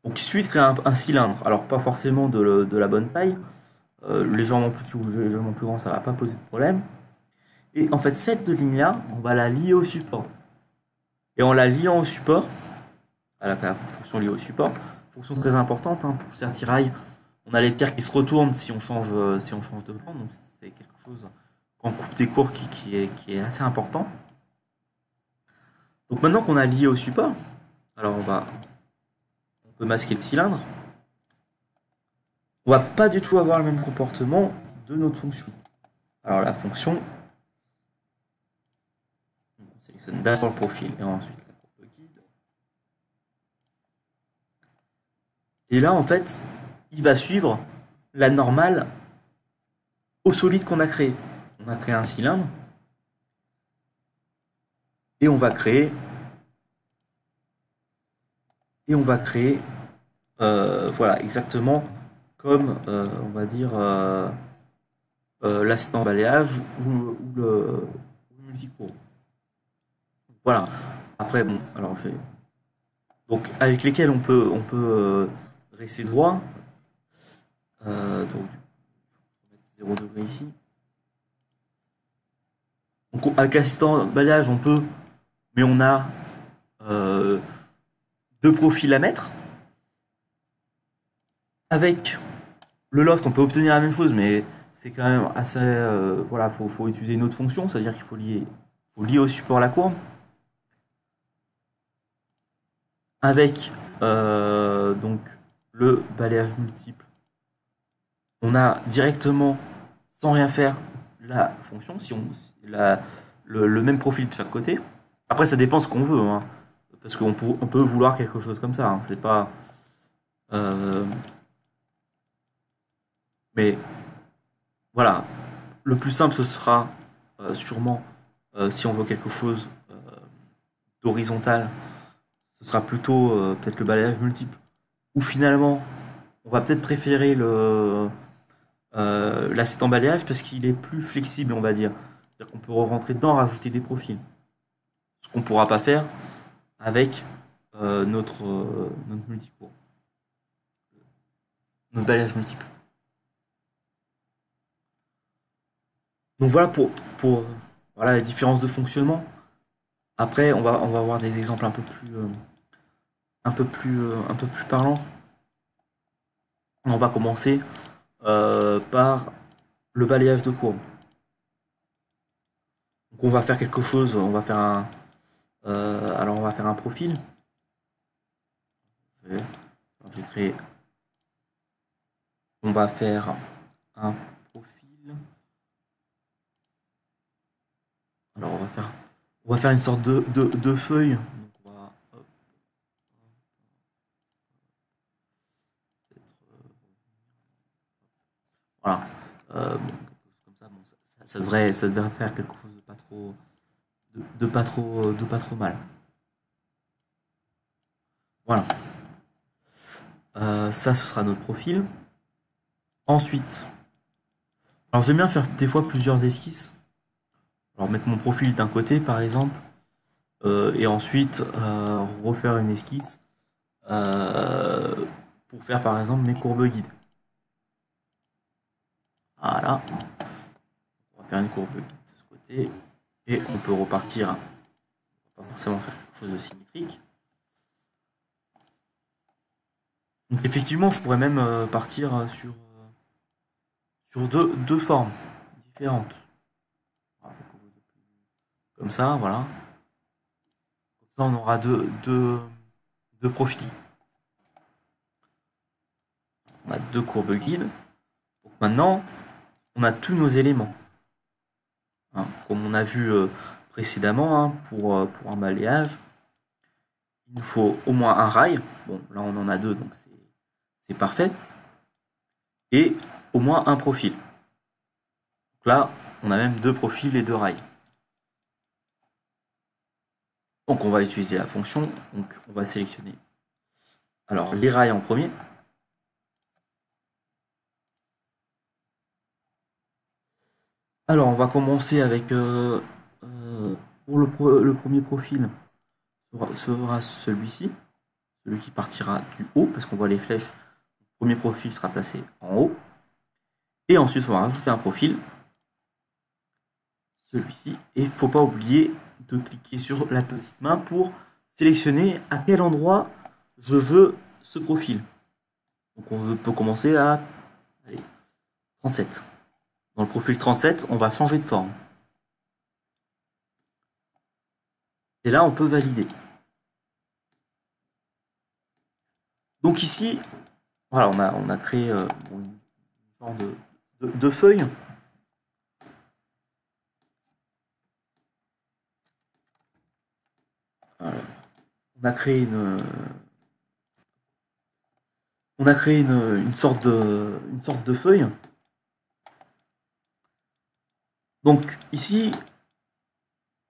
[SPEAKER 1] Donc il suffit de créer un cylindre. Alors pas forcément de la bonne taille. Légèrement plus petit ou légèrement plus grand, ça va pas poser de problème. Et en fait, cette ligne-là, on va la lier au support. Et en la liant au support, à la fonction liée au support, fonction très importante hein, pour Certirail, on a les pierres qui se retournent si on change de plan. Donc c'est quelque chose, quand on coupe des courbes, qui est assez important. Donc maintenant qu'on a lié au support, alors on peut masquer le cylindre. On va pas du tout avoir le même comportement de notre fonction. Alors la fonction, on sélectionne d'abord le profil et ensuite la courbe guide. Et là en fait, il va suivre la normale au solide qu'on a créé. On a créé un cylindre et on va créer voilà exactement comme on va dire l'assistant balayage ou le multicourbe. Voilà. Après bon, alors je vais donc avec lesquels on peut rester droit. Donc je vais mettre 0 degré ici. Donc avec l'assistant balayage on peut, mais on a deux profils à mettre. Avec le loft, on peut obtenir la même chose, mais c'est quand même assez. Voilà, faut utiliser une autre fonction, ça veut dire qu'il faut lier au support la courbe. Avec donc le balayage multiple, on a directement, sans rien faire, la fonction, si on le même profil de chaque côté. Après, ça dépend ce qu'on veut, hein, parce qu'on peut vouloir quelque chose comme ça. Hein, c'est pas. Mais voilà, le plus simple ce sera sûrement si on veut quelque chose d'horizontal, ce sera plutôt peut-être le balayage multiple. Ou finalement, on va peut-être préférer l'assistant balayage parce qu'il est plus flexible, on va dire. C'est-à-dire qu'on peut rentrer dedans, rajouter des profils. Ce qu'on ne pourra pas faire avec notre multicours, notre balayage multiple. Donc voilà pour voilà, les différences de fonctionnement. Après, on va avoir des exemples un peu plus parlants. On va commencer par le balayage de courbe. Donc on va faire quelque chose, on va faire alors on va faire un profil. Je vais créer. On va faire un profil. Alors on va faire une sorte de feuille. Donc on va, voilà. Bon, comme ça, bon, ça devrait faire quelque chose de pas trop, de pas trop mal. Voilà. Ça, ce sera notre profil. Ensuite, alors j'aime bien faire des fois plusieurs esquisses. Alors mettre mon profil d'un côté, par exemple, et ensuite refaire une esquisse pour faire, par exemple, mes courbes guides. Voilà. On va faire une courbe guide de ce côté. Et on peut repartir. On va pas forcément faire quelque chose de symétrique. Donc effectivement, je pourrais même partir sur deux formes différentes. Voilà, comme ça, voilà. Comme ça, on aura deux profils. On a deux courbes guides. Donc maintenant, on a tous nos éléments. Hein, comme on a vu précédemment, hein, pour un balayage, il nous faut au moins un rail. Bon, là on en a deux, donc c'est parfait. Et au moins un profil. Donc là, on a même deux profils et deux rails. Donc on va utiliser la fonction. Donc on va sélectionner alors les rails en premier. Alors on va commencer avec pour le premier profil, sera celui-ci, celui qui partira du haut, parce qu'on voit les flèches. Le premier profil sera placé en haut. Et ensuite, on va rajouter un profil, celui-ci. Et il ne faut pas oublier de cliquer sur la petite main pour sélectionner à quel endroit je veux ce profil. Donc on peut commencer à 37. Dans le profil 37, on va changer de forme. Et là, on peut valider. Donc ici, voilà, on a créé une genre de feuille. Voilà. On a créé une sorte de feuille. Donc ici,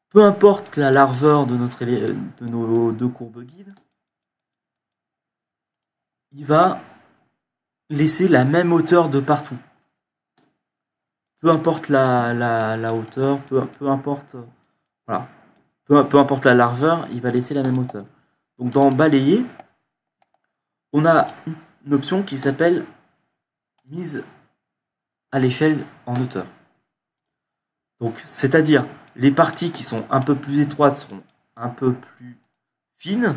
[SPEAKER 1] peu importe la largeur de nos deux courbes guides, il va laisser la même hauteur de partout. Peu importe la hauteur, peu importe, voilà, peu importe la largeur, il va laisser la même hauteur. Donc dans balayer, on a une option qui s'appelle mise à l'échelle en hauteur. Donc c'est-à-dire les parties qui sont un peu plus étroites seront un peu plus fines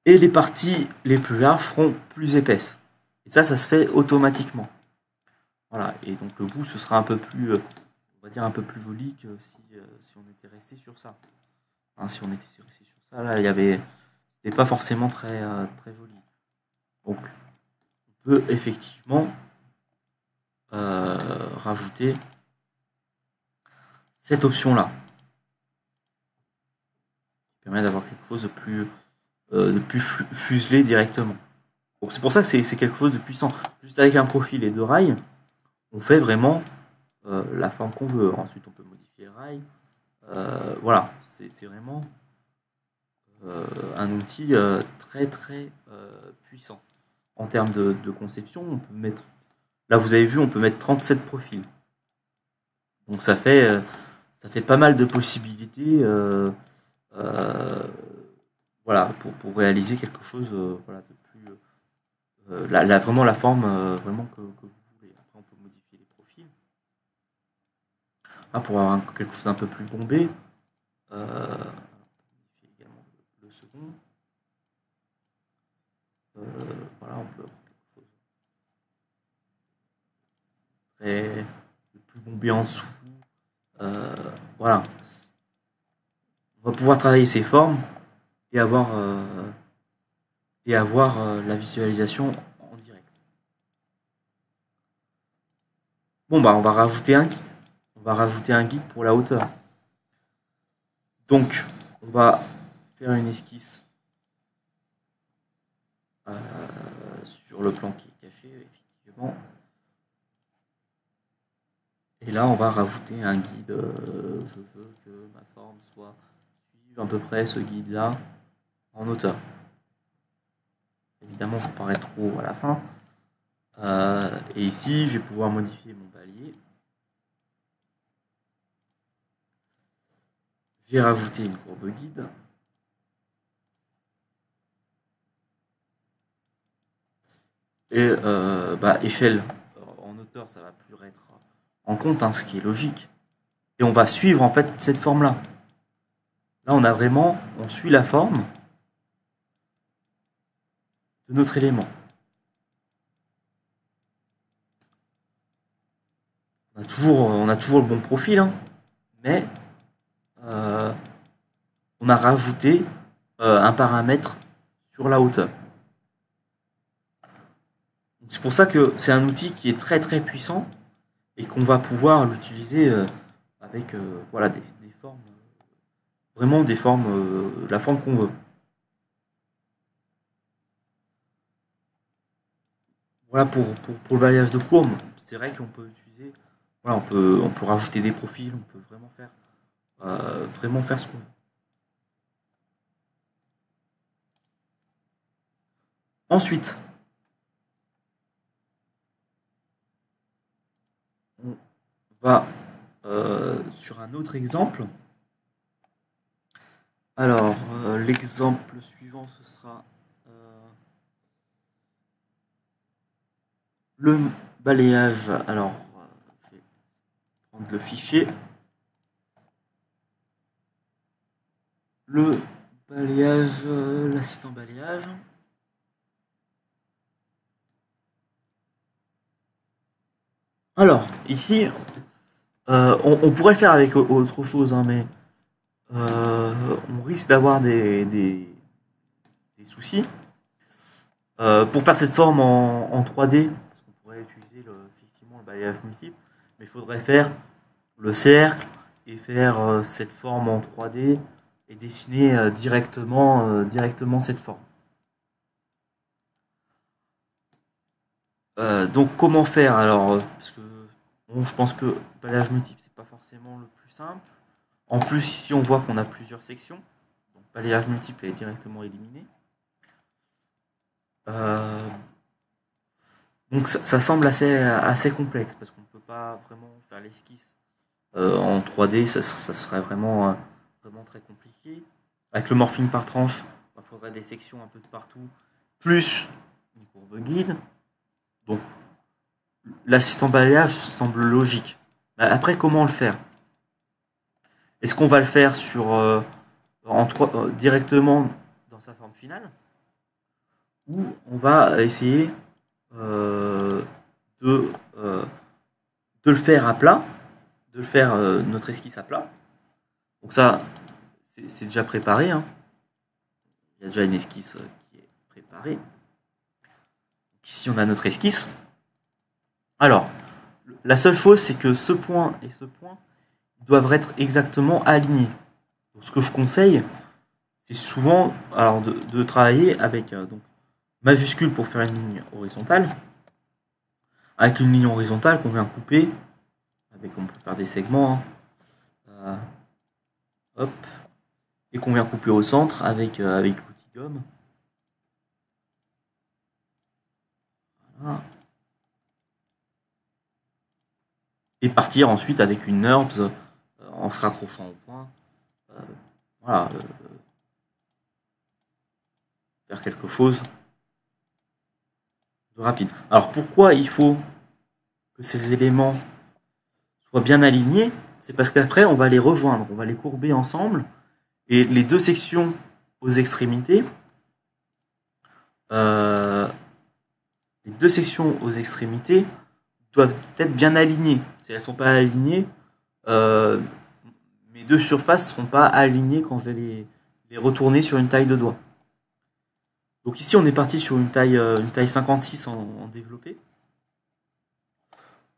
[SPEAKER 1] et les parties les plus larges seront plus épaisses. Et ça se fait automatiquement. Voilà, et donc le bout ce sera un peu plus, on va dire un peu plus joli que si on était resté sur ça. Hein, si on était resté sur ça, là c'était pas forcément très joli. Donc on peut effectivement rajouter cette option là, qui permet d'avoir quelque chose de plus fuselé directement. Donc c'est pour ça que c'est quelque chose de puissant. Juste avec un profil et deux rails, on fait vraiment la forme qu'on veut. Ensuite on peut modifier le rail. Voilà, c'est vraiment un outil très puissant. En termes de conception, on peut mettre, là vous avez vu, on peut mettre 37 profils. Donc ça fait pas mal de possibilités voilà, pour réaliser quelque chose voilà, de plus... vraiment la forme vraiment que vous voulez. Après on peut modifier les profils. Ah, pour avoir quelque chose d'un peu plus bombé. Également le second. Voilà, on peut avoir quelque chose de plus bombé en dessous. Voilà. On va pouvoir travailler ces formes et avoir la visualisation en direct. Bon bah on va rajouter un guide. On va rajouter un guide pour la hauteur. Donc on va faire une esquisse sur le plan qui est caché effectivement. Et là on va rajouter un guide. Je veux que ma forme suive à peu près ce guide là en hauteur. Évidemment il ne faut pas être trop à la fin. Et ici je vais pouvoir modifier mon palier. J'ai rajouté une courbe guide. Et échelle en hauteur, ça va plus être en compte, hein, ce qui est logique. Et on va suivre en fait cette forme-là. Là, on suit la forme de notre élément. On a toujours le bon profil, hein, mais on a rajouté un paramètre sur la hauteur. C'est pour ça que c'est un outil qui est très puissant et qu'on va pouvoir l'utiliser avec voilà, des formes, vraiment des formes, la forme qu'on veut. Voilà pour le balayage de courbe, c'est vrai qu'on peut utiliser, voilà, on peut rajouter des profils, on peut vraiment faire ce qu'on veut. Ensuite, on va sur un autre exemple. Alors, l'exemple suivant, ce sera le balayage. Alors, je vais prendre le fichier. Le balayage, l'assistant balayage. Alors, ici, on pourrait le faire avec autre chose, hein, mais on risque d'avoir des soucis. Pour faire cette forme en 3D, parce qu'on pourrait utiliser effectivement le balayage multiple, mais il faudrait faire le cercle et faire cette forme en 3D et dessiner directement cette forme. Donc comment faire alors, parce que bon, je pense que le balayage multiple c'est pas forcément le plus simple. En plus ici on voit qu'on a plusieurs sections, donc le balayage multiple est directement éliminé. Donc ça semble assez complexe parce qu'on ne peut pas vraiment faire l'esquisse en 3D, ça serait vraiment très compliqué. Avec le morphing par tranche, il faudrait des sections un peu de partout, plus une courbe guide. Donc l'assistant balayage semble logique. Après, comment le faire? Est-ce qu'on va le faire directement dans sa forme finale? Ou on va essayer de le faire à plat, de faire notre esquisse à plat. Donc ça, c'est déjà préparé, hein. Il y a déjà une esquisse qui est préparée. Donc ici, on a notre esquisse. Alors, la seule chose, c'est que ce point et ce point doivent être exactement alignés. Donc, ce que je conseille, c'est souvent alors de travailler avec donc, majuscule pour faire une ligne horizontale, avec une ligne horizontale qu'on vient couper, on peut faire des segments, hein, hop, et qu'on vient couper au centre avec l'outil gomme. Voilà. Et partir ensuite avec une NURBS en se raccrochant au point. Voilà, faire quelque chose de rapide. Alors pourquoi il faut que ces éléments soient bien alignés? C'est parce qu'après on va les rejoindre, on va les courber ensemble, et les deux sections aux extrémités, doivent être bien alignées. Si elles ne sont pas alignées, mes deux surfaces ne seront pas alignées quand je vais les retourner sur une taille de doigt. Donc ici on est parti sur une taille 56 en développé.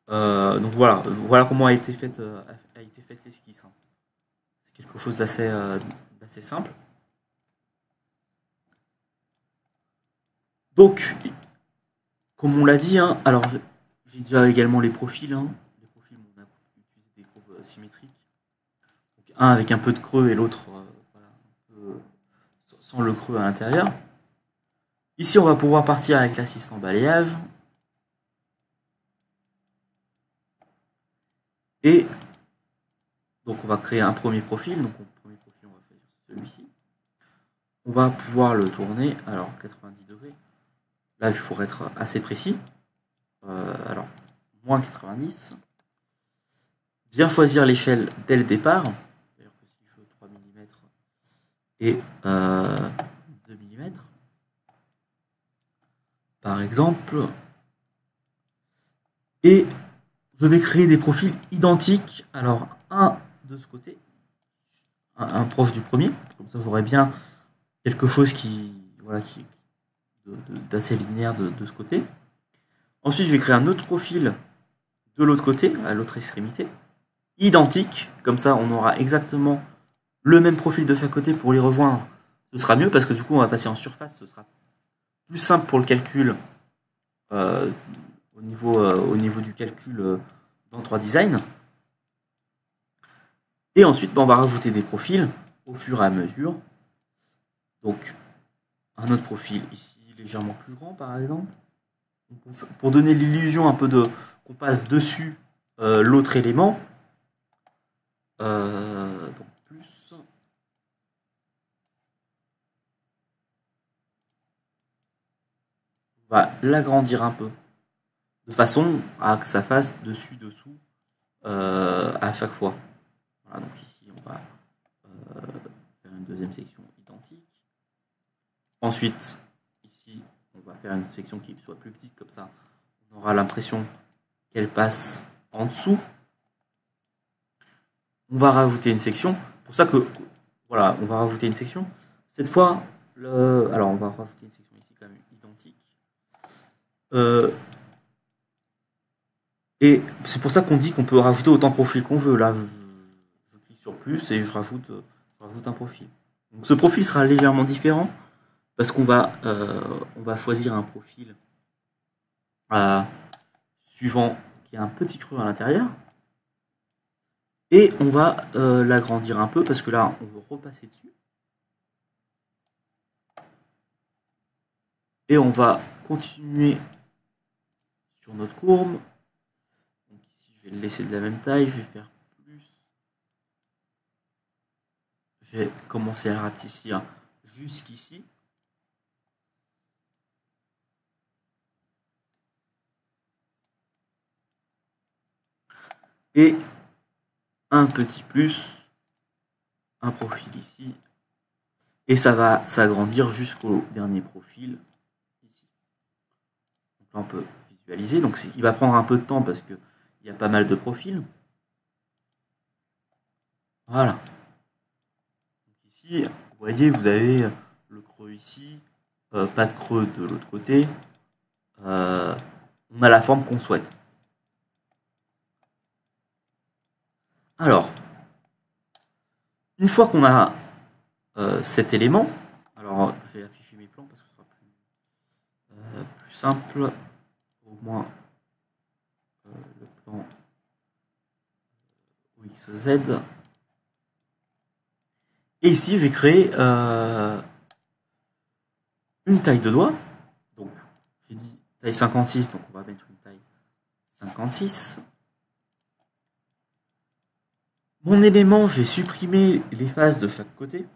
[SPEAKER 1] Donc voilà comment a été faite l'esquisse. C'est quelque chose d'assez simple. Donc, comme on l'a dit, hein, alors j'ai déjà également les profils. Hein. Les profils, on a utilisé des courbes symétriques. Donc, un avec un peu de creux et l'autre sans le creux à l'intérieur. Ici, on va pouvoir partir avec l'assistant balayage. Et donc, on va créer un premier profil. Donc, le premier profil, on va choisir celui-ci. On va pouvoir le tourner, alors 90 degrés. Là, il faut être assez précis. Alors, moins 90. Bien choisir l'échelle dès le départ. D'ailleurs, si je veux 3 mm et 2 mm. Par exemple. Et je vais créer des profils identiques. Alors, un de ce côté, un proche du premier. Comme ça, j'aurai bien quelque chose qui d'assez linéaire de ce côté. Ensuite, je vais créer un autre profil de l'autre côté, à l'autre extrémité, identique. Comme ça, on aura exactement le même profil de chaque côté pour les rejoindre. Ce sera mieux parce que du coup, on va passer en surface. Ce sera plus simple pour le calcul au niveau du calcul dans 3Design. Et ensuite, on va rajouter des profils au fur et à mesure. Donc, un autre profil ici, légèrement plus grand par exemple. Pour donner l'illusion un peu qu'on passe dessus l'autre élément. Donc plus. on va l'agrandir un peu, de façon à que ça fasse dessus-dessous à chaque fois. Voilà, donc ici, on va faire une deuxième section identique. Ensuite, ici, on va faire une section qui soit plus petite, comme ça, on aura l'impression qu'elle passe en dessous. On va rajouter une section. Pour ça que, voilà, on va rajouter une section. Cette fois, alors on va rajouter une section ici quand même identique. Et c'est pour ça qu'on dit qu'on peut rajouter autant de profils qu'on veut. Là, je clique sur plus et je rajoute un profil. Donc ce profil sera légèrement différent parce qu'on va, on va choisir un profil suivant qui a un petit creux à l'intérieur. Et on va l'agrandir un peu parce que là, on veut repasser dessus. Et on va continuer sur notre courbe. Donc ici, je vais le laisser de la même taille. Je vais faire plus. Je vais commencer à le rapetissir jusqu'ici. Et un petit plus, un profil ici. Et ça va s'agrandir jusqu'au dernier profil ici. Donc là, on peut visualiser. Donc il va prendre un peu de temps parce qu'il y a pas mal de profils. Voilà. Donc ici, vous voyez, vous avez le creux ici, pas de creux de l'autre côté. On a la forme qu'on souhaite. Alors, une fois qu'on a cet élément, alors je vais afficher mes plans parce que ce sera plus simple, au moins le plan OXZ. Et ici, je vais créer une taille de doigt. Donc, j'ai dit taille 56, donc on va mettre une taille 56. Mon élément, j'ai supprimé les faces de chaque côté.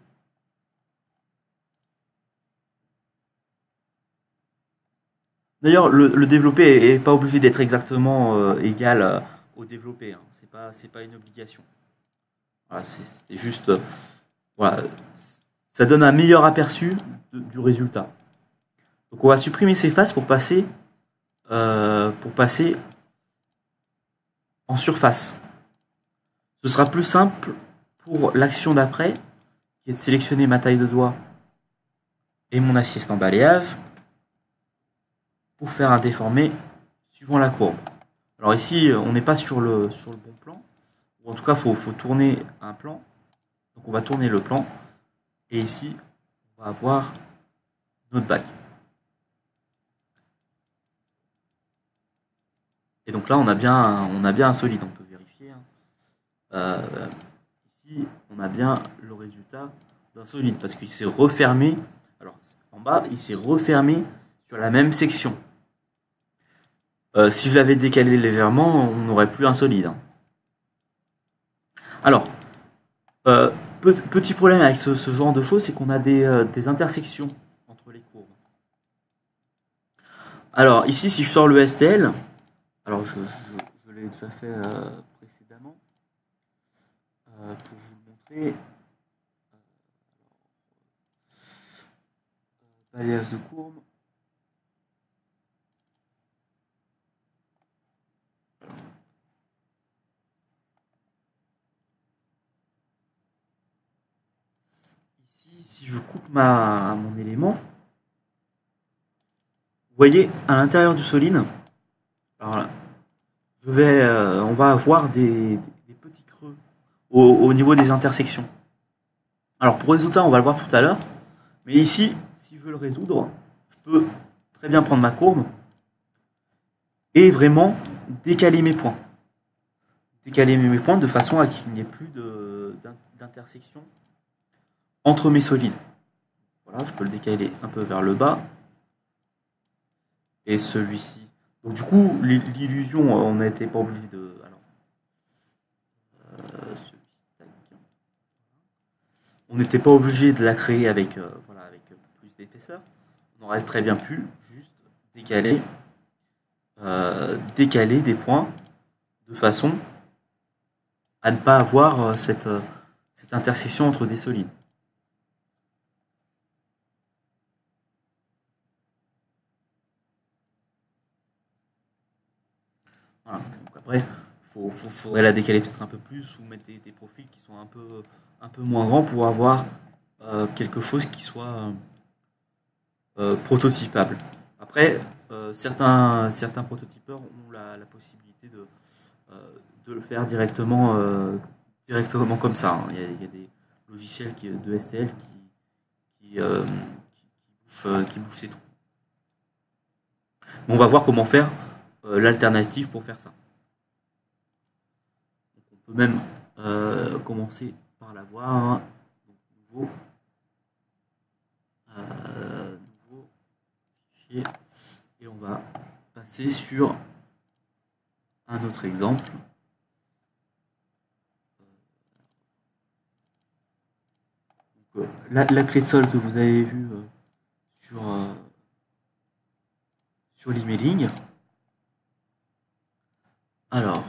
[SPEAKER 1] D'ailleurs, le développé n'est pas obligé d'être exactement égal au développé. Hein. C'est pas une obligation. Voilà, c'était juste... voilà, ça donne un meilleur aperçu du résultat. Donc on va supprimer ces faces pour passer en surface. Ce sera plus simple pour l'action d'après, qui est de sélectionner ma taille de doigt et mon assistant balayage pour faire un déformé suivant la courbe. Alors ici, on n'est pas sur le bon plan, ou en tout cas, il faut tourner un plan. Donc on va tourner le plan, et ici, on va avoir notre bague. Et donc là, on a bien un solide, on peut vérifier. Ici, on a bien le résultat d'un solide, parce qu'il s'est refermé. Alors, en bas, il s'est refermé sur la même section. Si je l'avais décalé légèrement, on n'aurait plus un solide. Hein. Alors, petit problème avec ce genre de choses, c'est qu'on a des intersections entre les courbes. Alors, ici, si je sors le STL, alors je l'ai déjà fait précédemment, pour vous le montrer. Balayage de courbe. Ici, si je coupe mon élément, vous voyez, à l'intérieur du solide, alors là, on va avoir des petits creux au niveau des intersections. Alors pour résoudre ça, on va le voir tout à l'heure. Mais ici, si je veux le résoudre, je peux très bien prendre ma courbe et vraiment décaler mes points. Décaler mes points de façon à qu'il n'y ait plus d'intersection entre mes solides. Voilà, je peux le décaler un peu vers le bas. Et celui-ci. Donc du coup, l'illusion, on n'était pas obligé de... Alors, on n'était pas obligé de la créer avec, voilà, avec plus d'épaisseur. On aurait très bien pu juste décaler des points de façon à ne pas avoir cette intersection entre des solides. Voilà. Donc après, faudrait la décaler peut-être un peu plus ou mettre des profils qui sont un peu moins grands pour avoir quelque chose qui soit prototypable. Après, certains prototypeurs ont la possibilité de le faire directement comme ça, hein. Il y a des logiciels de STL qui bouchent ces trous. Mais on va voir comment faire l'alternative pour faire ça. Donc on peut même commencer par l'avoir. Nouveau fichier. Et on va passer sur un autre exemple. Donc, la clé de sol que vous avez vue sur l'emailing. Alors,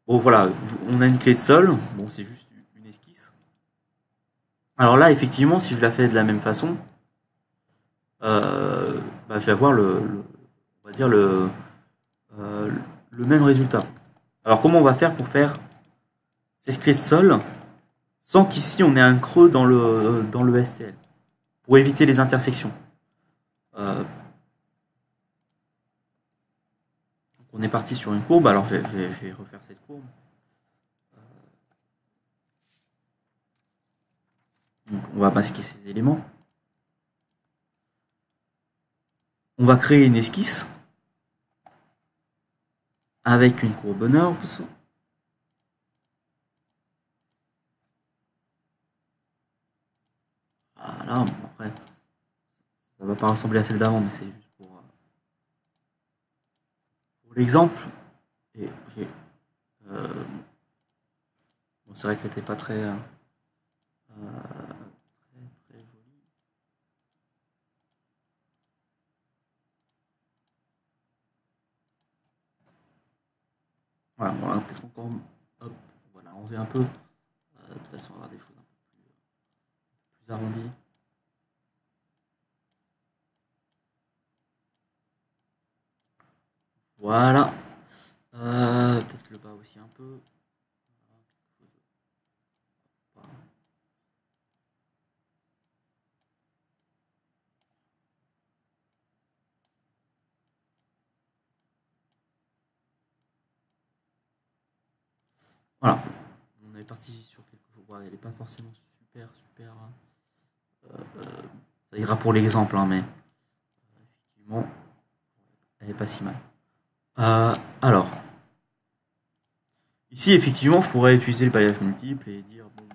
[SPEAKER 1] bon voilà, on a une clé de sol. Bon, c'est juste une esquisse. Alors là, effectivement, si je la fais de la même façon, je vais avoir on va dire le même résultat. Alors comment on va faire pour faire cette clé de sol sans qu'ici on ait un creux dans le STL pour éviter les intersections. On est parti sur une courbe, alors je vais refaire cette courbe. Donc on va masquer ces éléments. On va créer une esquisse avec une courbe NURBS. Voilà, bon, après, ça va pas ressembler à celle d'avant, mais c'est juste pour l'exemple. Et j'ai bon, c'est vrai qu'elle n'était pas très jolie. Voilà, on va peut-être encore voilà, enlever un peu de façon à avoir des choses un peu plus arrondies. Voilà. Peut-être le bas aussi un peu. Voilà. On est parti sur quelque chose. Voilà, elle n'est pas forcément super. Ça ira pour l'exemple, hein, mais effectivement, elle n'est pas si mal. Alors, ici, effectivement, je pourrais utiliser le balayage multiple et dire, bon,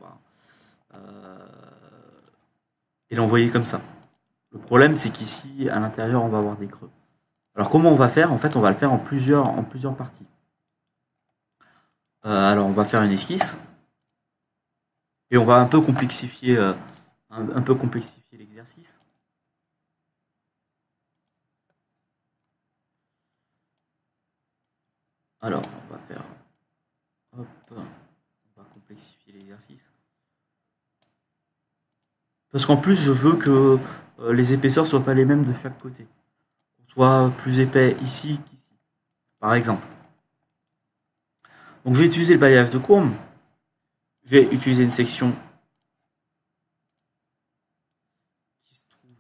[SPEAKER 1] et l'envoyer comme ça. Le problème, c'est qu'ici, à l'intérieur, on va avoir des creux. Alors, comment on va faire? En fait, on va le faire en plusieurs parties. Alors, on va faire une esquisse. Et on va un peu complexifier l'exercice. Alors, on va faire... Hop, on va complexifier l'exercice. Parce qu'en plus, je veux que les épaisseurs ne soient pas les mêmes de chaque côté. Qu'on soit plus épais ici qu'ici, par exemple. Donc, je vais utiliser le balayage de courbe. Je vais utiliser une section qui se trouve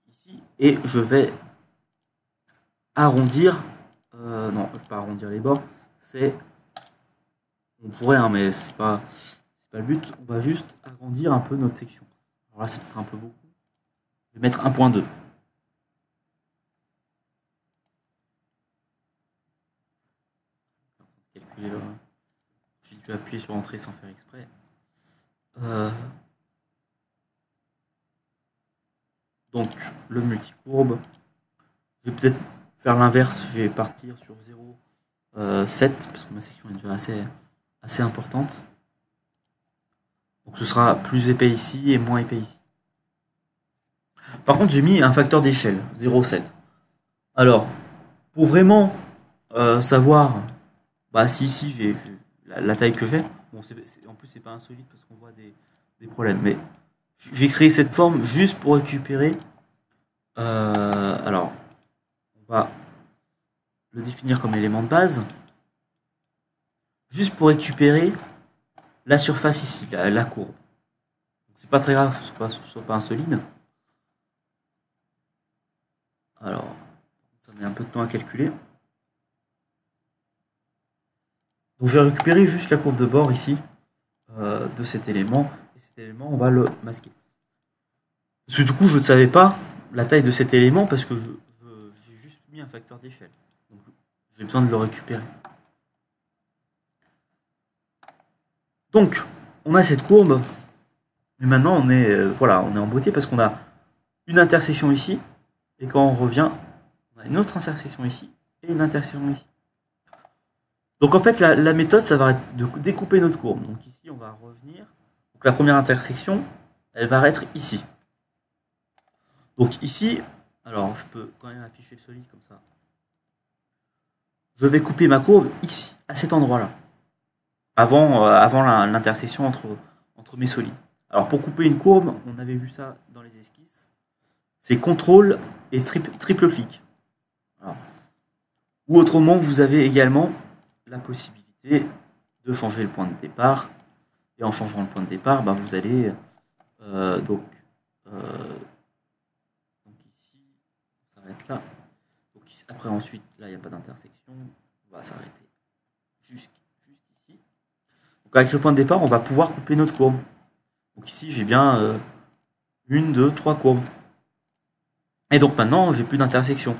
[SPEAKER 1] ici. Et je vais arrondir... non, pas arrondir les bords. On pourrait, hein, mais c'est pas le but. On va juste agrandir un peu notre section. Alors là, c'est peut-être un peu beaucoup. Je vais mettre 1.2. J'ai dû appuyer sur Entrée sans faire exprès. Donc, le multicourbe. Je vais peut-être faire l'inverse. Je vais partir sur 0,7 parce que ma section est déjà assez importante. Donc, ce sera plus épais ici et moins épais ici. Par contre, j'ai mis un facteur d'échelle, 0,7. Alors, pour vraiment savoir si ici j'ai la taille que j'ai, bon, en plus c'est pas insolite parce qu'on voit des problèmes, mais j'ai créé cette forme juste pour récupérer. Alors, on va le définir comme élément de base, juste pour récupérer la surface ici, la courbe. C'est pas très grave, soit pas insolide. Alors, ça met un peu de temps à calculer. Donc je vais récupérer juste la courbe de bord ici de cet élément. Et cet élément, on va le masquer. Parce que du coup, je ne savais pas la taille de cet élément parce que j'ai juste mis un facteur d'échelle. Donc j'ai besoin de le récupérer. Donc, on a cette courbe. Mais maintenant, on est en beauté parce qu'on a une intersection ici. Et quand on revient, on a une autre intersection ici et une intersection ici. Donc en fait, la méthode, ça va être de découper notre courbe. Donc ici, on va revenir. Donc la première intersection, elle va être ici. Donc ici, alors je peux quand même afficher le solide comme ça. Je vais couper ma courbe ici, à cet endroit-là. Avant l'intersection entre mes solides. Alors pour couper une courbe, on avait vu ça dans les esquisses. C'est CTRL et triple clic. Alors. Ou autrement, vous avez également la possibilité de changer le point de départ. Et en changeant le point de départ, vous allez donc ici, on s'arrête là. Donc ici, après ensuite, là il n'y a pas d'intersection, on va s'arrêter juste ici. Donc avec le point de départ, on va pouvoir couper notre courbe. Donc ici, j'ai bien 1, 2, 3 courbes. Et donc maintenant, j'ai plus d'intersection.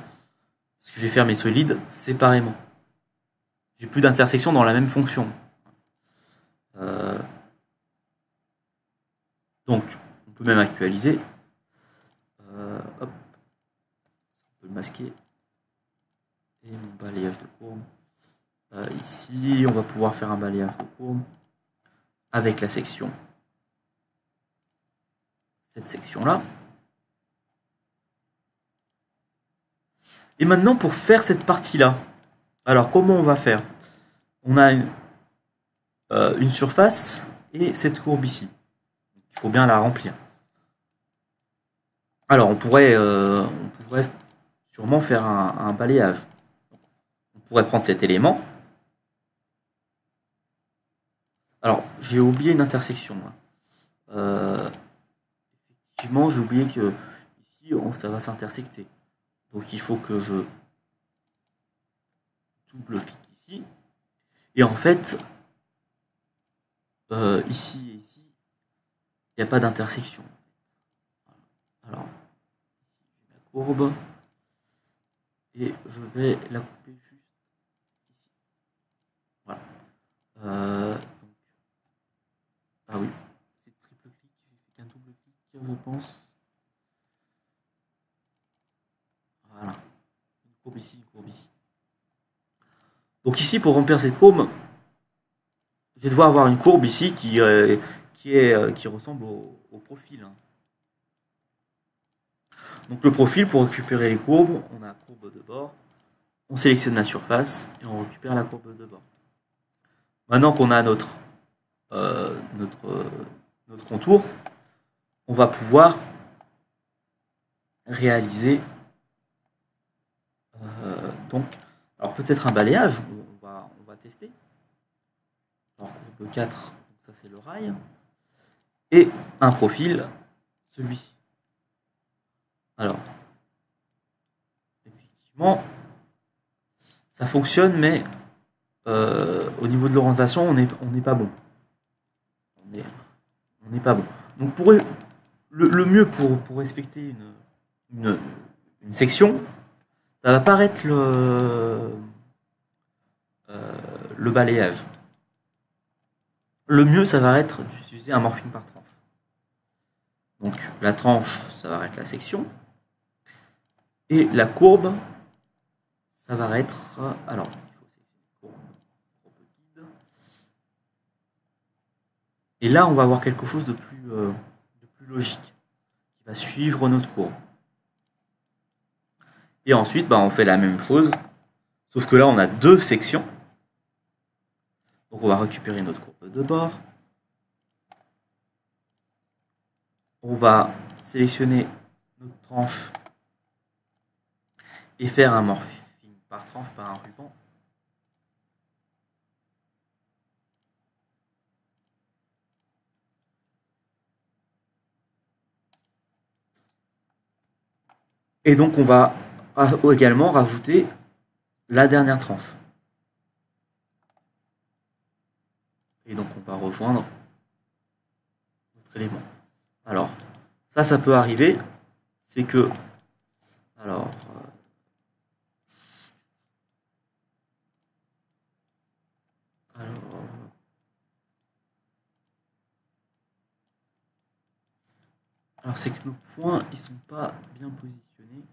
[SPEAKER 1] Parce que je vais faire mes solides séparément. J'ai plus d'intersection dans la même fonction. Donc, on peut même actualiser. Hop. On peut le masquer. Et mon balayage de courbe. Ici, on va pouvoir faire un balayage de courbe avec la section. Cette section-là. Et maintenant, pour faire cette partie-là, alors comment on va faire? On a une surface et cette courbe ici. Il faut bien la remplir. Alors, on pourrait sûrement faire un balayage. On pourrait prendre cet élément. Alors, j'ai oublié une intersection. Effectivement, j'ai oublié que ici, ça va s'intersecter. Donc, il faut que je double-clique ici. Et en fait, ici et ici, il n'y a pas d'intersection. Alors, ici, la courbe. Et je vais la couper juste ici. Voilà. Ah oui, c'est triple clic, j'ai fait qu'un double clic, je pense. Voilà. Une courbe ici, une courbe ici. Donc ici, pour remplir cette courbe, je vais devoir avoir une courbe ici qui ressemble au profil. Donc le profil, pour récupérer les courbes, on a courbe de bord, on sélectionne la surface et on récupère la courbe de bord. Maintenant qu'on a notre contour, on va pouvoir réaliser alors peut-être un balayage, on va tester. Alors courbe 4, ça c'est le rail, et un profil, celui-ci. Alors, effectivement, ça fonctionne, mais au niveau de l'orientation, on n'est pas bon. On n'est pas bon. Donc le mieux pour respecter une section, ça va paraître le balayage. Le mieux, ça va être d'utiliser un morphing par tranche. Donc la tranche, ça va être la section. Et la courbe, ça va être... Alors, il faut sélectionner courbe guide. Et là, on va avoir quelque chose de plus logique, qui va suivre notre courbe. Et ensuite, bah, on fait la même chose, sauf que là, on a deux sections. Donc, on va récupérer notre courbe de bord. On va sélectionner notre tranche et faire un morphing par tranche par un ruban. Et donc, on va également rajouter la dernière tranche. Et donc, on va rejoindre notre élément. Alors, ça peut arriver, c'est que, alors, c'est que nos points, ils sont pas bien positionnés.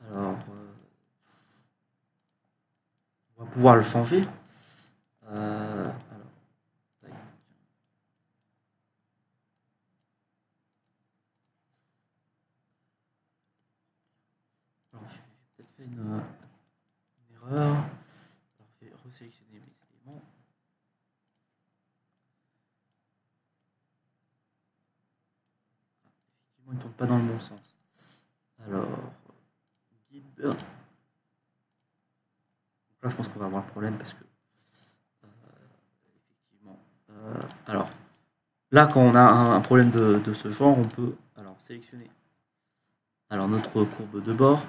[SPEAKER 1] Alors, on va pouvoir le changer. Alors, j'ai peut-être fait une erreur. Alors, je vais resélectionner mes éléments. Effectivement, ils ne tournent pas dans le bon sens. Alors, guide. Donc là, je pense qu'on va avoir le problème parce que effectivement. Alors, là, quand on a un problème de ce genre, on peut alors sélectionner notre courbe de bord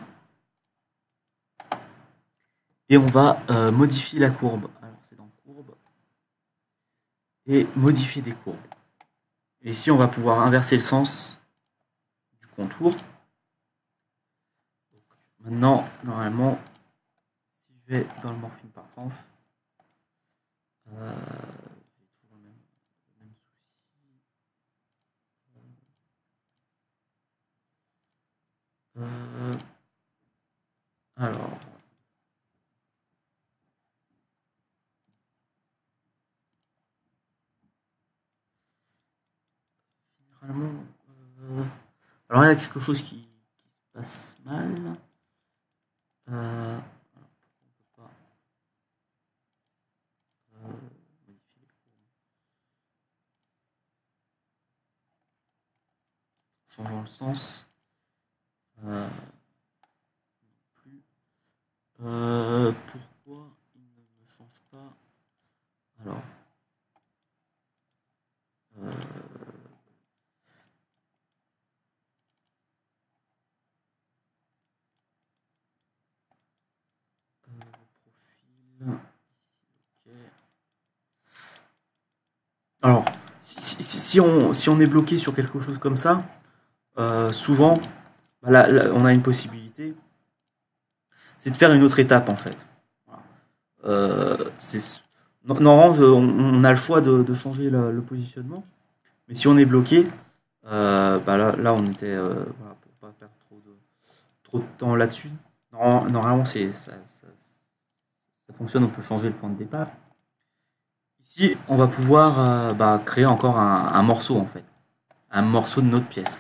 [SPEAKER 1] et on va modifier la courbe. Alors, c'est dans courbe et modifier des courbes. Et ici, on va pouvoir inverser le sens du contour. Donc, maintenant, normalement, si je vais dans le morphing par tranche, j'ai toujours le même souci. Alors, généralement, alors il y a quelque chose qui se passe mal. On peut pas modifier les courbes. Changeons le sens. Plus. Pourquoi il ne me change pas? Alors. Profil. Okay. Alors, si on est bloqué sur quelque chose comme ça, souvent, là, on a une possibilité, c'est de faire une autre étape en fait. Normalement, on a le choix de changer le positionnement, mais si on est bloqué, là on était, voilà, pour pas perdre trop de temps là-dessus. Normalement, ça fonctionne, on peut changer le point de départ. Ici, on va pouvoir créer encore un morceau en fait, un morceau de notre pièce.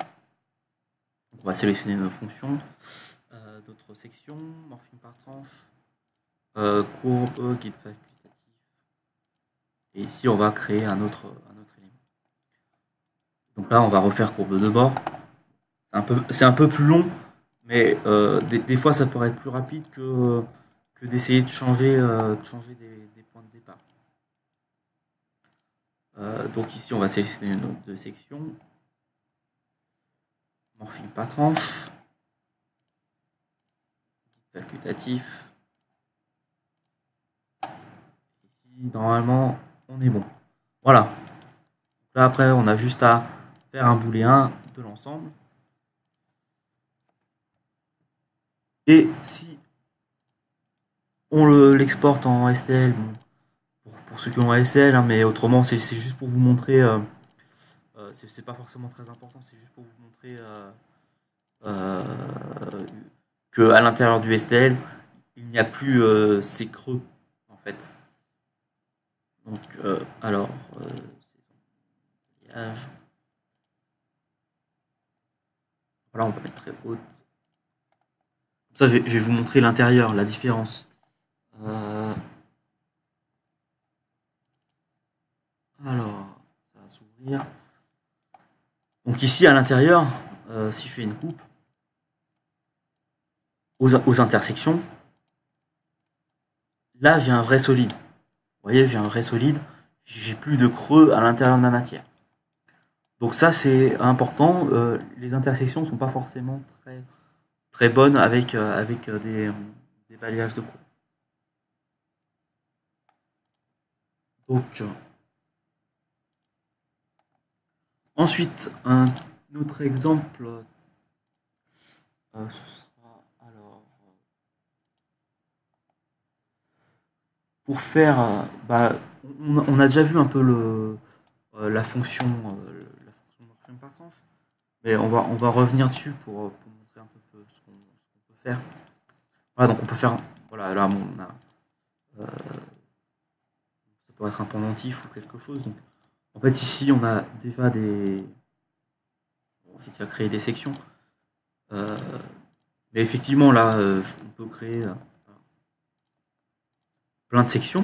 [SPEAKER 1] Donc, on va sélectionner nos fonctions, d'autres sections, morphing par tranche, courbe, guide facultatif. Et ici, on va créer un autre élément. Donc là, on va refaire courbe de bord. C'est un peu plus long, mais des fois, ça pourrait être plus rapide que d'essayer de changer des points de départ. Donc ici, on va sélectionner nos deux sections. Morphing par tranche. Facultatif. Ici, normalement, on est bon. Voilà. Là, après, on a juste à faire un booléen de l'ensemble. Et si on l'exporte en STL, bon, pour ceux qui ont un STL, hein, mais autrement, c'est juste pour vous montrer, c'est pas forcément très important, c'est juste pour vous montrer qu'à l'intérieur du STL, il n'y a plus ces creux, en fait. Donc, alors, Là, on va mettre très haute. Comme ça, je vais vous montrer l'intérieur, la différence. Alors, ça va s'ouvrir. Donc ici, à l'intérieur, si je fais une coupe, aux intersections, là, j'ai un vrai solide. Vous voyez, j'ai un vrai solide. J'ai plus de creux à l'intérieur de ma matière. Donc ça, c'est important. Les intersections ne sont pas forcément très bonnes avec des balayages de cours. Donc, ensuite, un autre exemple, ce sera alors pour faire, on a déjà vu un peu la fonction morphing par tranche, mais on va revenir dessus pour montrer un peu ce qu'on peut faire. Voilà, donc on peut faire, voilà, là on a, ça peut être un pendentif ou quelque chose. Donc, en fait, ici, on a déjà j'ai déjà créé des sections. Mais effectivement, là, on peut créer plein de sections.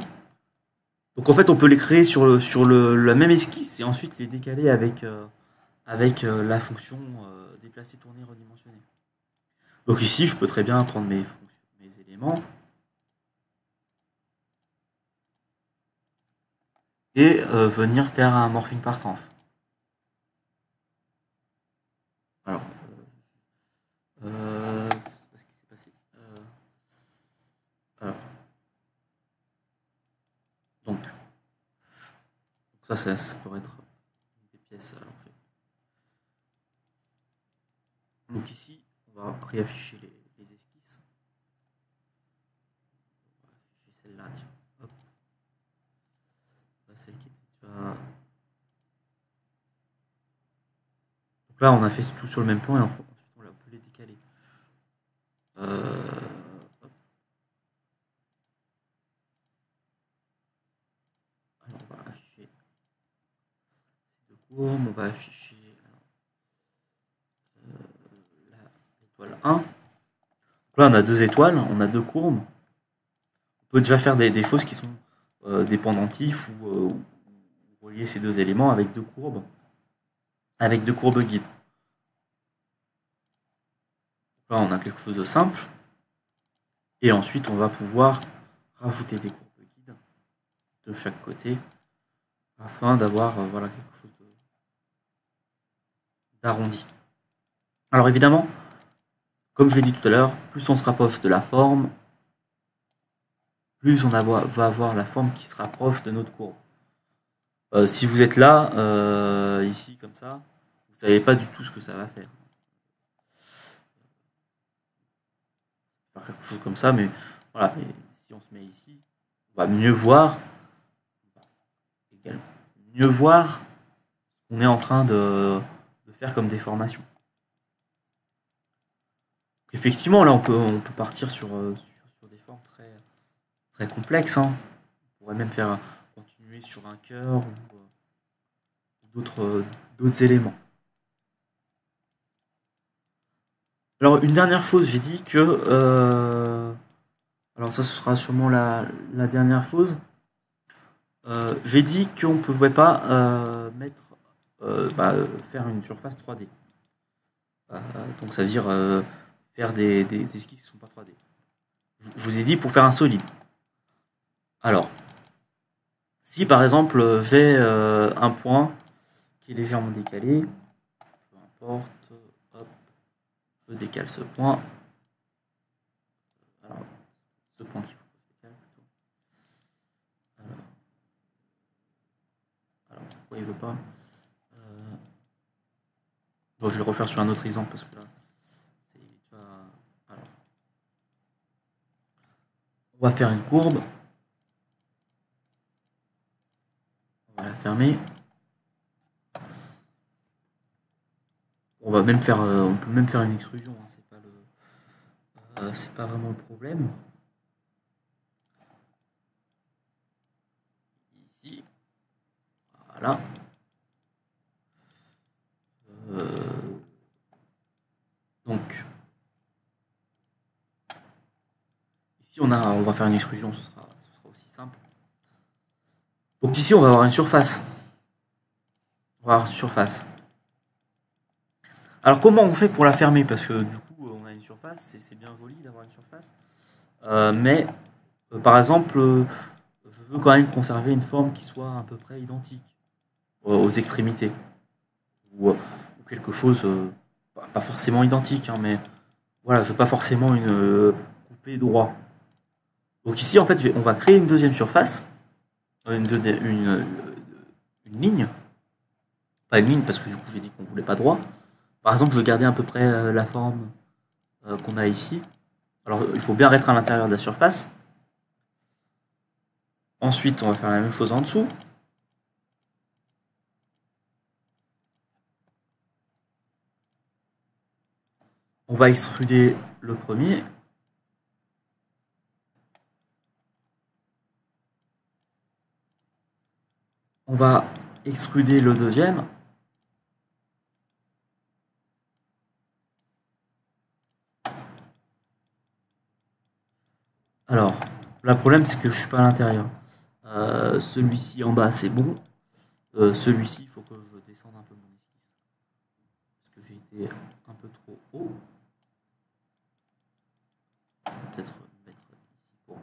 [SPEAKER 1] Donc en fait, on peut les créer sur la même esquisse et ensuite les décaler avec la fonction déplacer, tourner, redimensionner. Donc ici, je peux très bien prendre mes éléments et venir faire un morphing par tranche. Alors, je sais pas ce qui s'est passé. Alors. Donc ça pourrait être des pièces à l'enjeu. Donc ici, on va réafficher les esquisses. On va afficher celle-là, tiens. Hop. Celle qui était déjà. Donc là, on a fait tout sur le même plan et ensuite on peut les décaler. Hop. Alors, on va afficher ces deux courbes. On va afficher l'étoile 1. Donc là, on a deux étoiles, on a deux courbes. On peut déjà faire des choses qui sont des pendentifs ou relier ces deux éléments avec deux courbes guides. Là, on a quelque chose de simple. Et ensuite, on va pouvoir rajouter des courbes guides de chaque côté afin d'avoir voilà, quelque chose d'arrondi. Alors évidemment, comme je l'ai dit tout à l'heure, plus on se rapproche de la forme, plus on va avoir la forme qui se rapproche de notre courbe. Si vous êtes là, ici, comme ça, vous ne savez pas du tout ce que ça va faire. Faire quelque chose comme ça, mais voilà, mais si on se met ici, on va mieux voir ce qu'on est en train de faire comme déformation. Effectivement, là, on peut partir sur des formes très complexes. Hein. On pourrait même faire continuer sur un cœur ou d'autres éléments. Alors, une dernière chose, j'ai dit que... alors ça, ce sera sûrement la dernière chose. J'ai dit qu'on ne pouvait pas faire une surface 3D. Donc ça veut dire faire des esquisses qui ne sont pas 3D. Je vous ai dit pour faire un solide. Alors, si par exemple j'ai un point qui est légèrement décalé, peu importe, hop, je décale ce point. Alors, ce point qu'il faut que je décale plutôt. Alors pourquoi il ne veut pas bon, je vais le refaire sur un autre exemple parce que là, c'est déjà. Alors, on va faire une courbe. On va la fermer. On peut même faire une extrusion. Hein, c'est pas vraiment le problème. Ici, voilà. on va faire une extrusion, ce sera aussi simple. Donc ici, on va avoir une surface. On va avoir une surface. Alors comment on fait pour la fermer? Parce que du coup, on a une surface, c'est bien joli d'avoir une surface. Mais, par exemple, je veux quand même conserver une forme qui soit à peu près identique aux extrémités. Ou quelque chose, pas forcément identique, hein, mais voilà, je veux pas forcément une coupée droit. Donc ici, en fait, on va créer une deuxième surface, une ligne. Pas une ligne, parce que du coup, j'ai dit qu'on voulait pas droit. Par exemple, je veux garder à peu près la forme qu'on a ici. Alors, il faut bien être à l'intérieur de la surface. Ensuite, on va faire la même chose en dessous. On va extruder le premier. On va extruder le deuxième. Alors, le problème, c'est que je suis pas à l'intérieur. Celui-ci en bas, c'est bon. Celui-ci, il faut que je descende un peu mon esquisse. Parce que j'ai été un peu trop haut. Peut-être mettre ici pour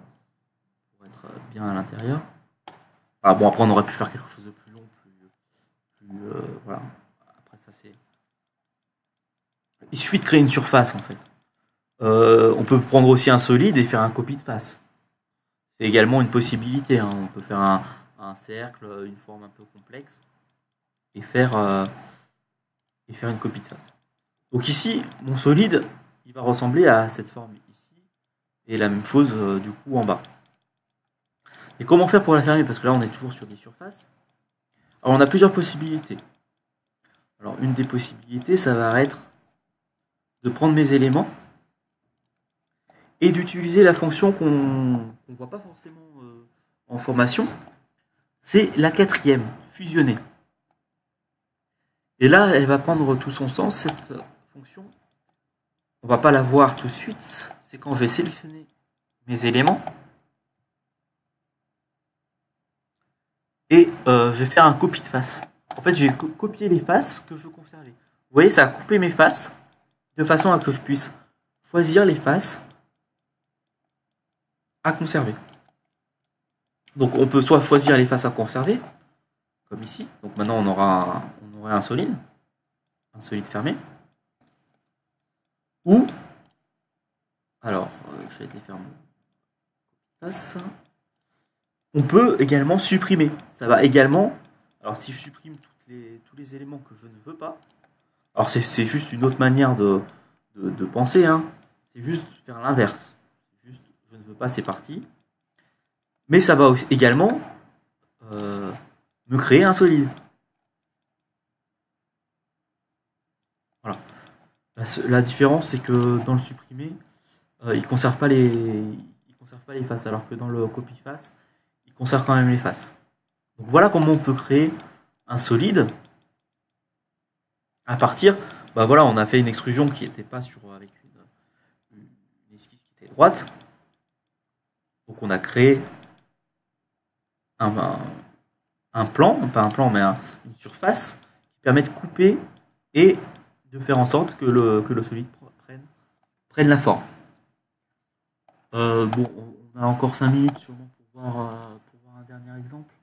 [SPEAKER 1] être bien à l'intérieur. Ah, bon, après, on aurait pu faire quelque chose de plus long, voilà. Après, ça, c'est... Il suffit de créer une surface, en fait. On peut prendre aussi un solide et faire un copie de face. C'est également une possibilité, hein. On peut faire un cercle, une forme un peu complexe, et faire une copie de face. Donc ici, mon solide, il va ressembler à cette forme ici, et la même chose du coup en bas. Et comment faire pour la fermer? Parce que là, on est toujours sur des surfaces. Alors, on a plusieurs possibilités. Alors, une des possibilités, ça va être de prendre mes éléments et d'utiliser la fonction qu'on ne voit pas forcément en formation. C'est la quatrième, fusionner. Et là, elle va prendre tout son sens, cette fonction. On va pas la voir tout de suite. C'est quand je vais sélectionner mes éléments. Et je vais faire un copie de face. En fait, j'ai copié les faces que je veux conserver. Vous voyez, ça a coupé mes faces de façon à que je puisse choisir les faces à conserver. Donc, on peut soit choisir les faces à conserver, comme ici. Donc, maintenant, on aurait un solide fermé. Ou, alors, je vais défaire mon face. On peut également supprimer. Ça va également. Alors, si je supprime tous les éléments que je ne veux pas, alors c'est juste une autre manière de penser, hein. C'est juste faire l'inverse. Juste, je ne veux pas ces parties. Mais ça va aussi également me créer un solide. Voilà. La différence, c'est que dans le supprimer, il ne conserve pas les faces, alors que dans le copie-face, il conserve quand même les faces. Donc voilà comment on peut créer un solide à partir. Bah voilà, on a fait une extrusion qui n'était pas avec une esquisse qui était droite. Donc on a créé un plan, pas un plan, mais une surface qui permet de couper et de faire en sorte que le solide prenne la forme. Bon, on a encore 5 minutes sûrement pour voir un dernier exemple.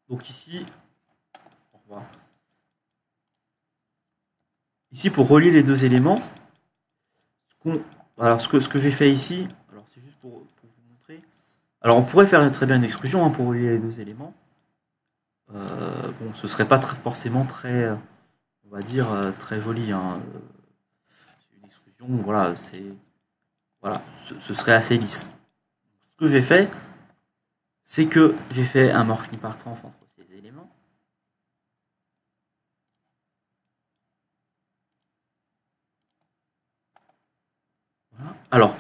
[SPEAKER 1] Donc ici, au revoir. Ici, pour relier les deux éléments, ce que j'ai fait ici, alors c'est juste pour vous montrer. Alors on pourrait faire très bien une extrusion, hein, pour relier les deux éléments. Bon, ce serait pas forcément très, on va dire, très joli, hein. Une extrusion, voilà, ce serait assez lisse. Ce que j'ai fait, c'est que j'ai fait un morphing par tranche entre ces éléments. Voilà. Alors,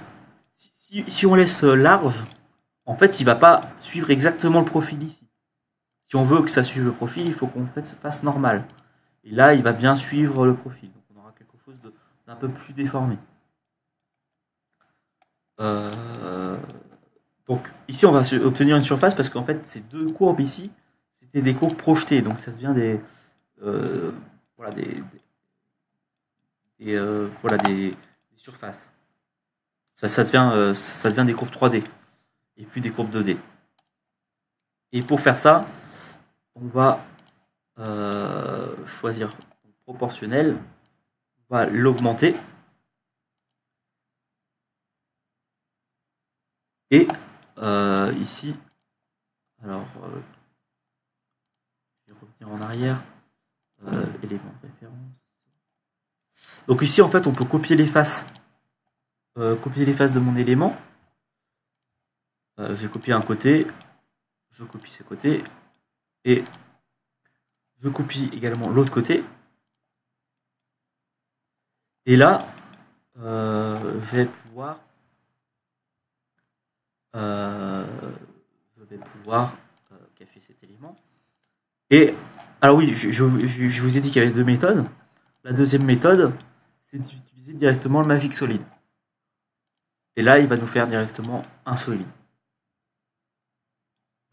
[SPEAKER 1] si on laisse large, en fait, il ne va pas suivre exactement le profil ici. Si on veut que ça suive le profil, il faut qu'on fasse normal. Et là, il va bien suivre le profil. Donc d'un peu plus déformé. Donc ici on va obtenir une surface parce qu'en fait ces deux courbes ici c'était des courbes projetées, donc ça devient des voilà des surfaces. Ça devient des courbes 3D et puis des courbes 2D. Et pour faire ça, on va choisir proportionnel, on va l'augmenter et ici, alors je vais revenir en arrière, élément de référence. Donc ici en fait on peut copier les faces de mon élément. J'ai copié un côté, je copie ce côté et je copie également l'autre côté. Et là, je vais pouvoir cacher cet élément. Et alors oui, je vous ai dit qu'il y avait deux méthodes. La deuxième méthode, c'est d'utiliser directement le Magic Solid. Et là, il va nous faire directement un solide.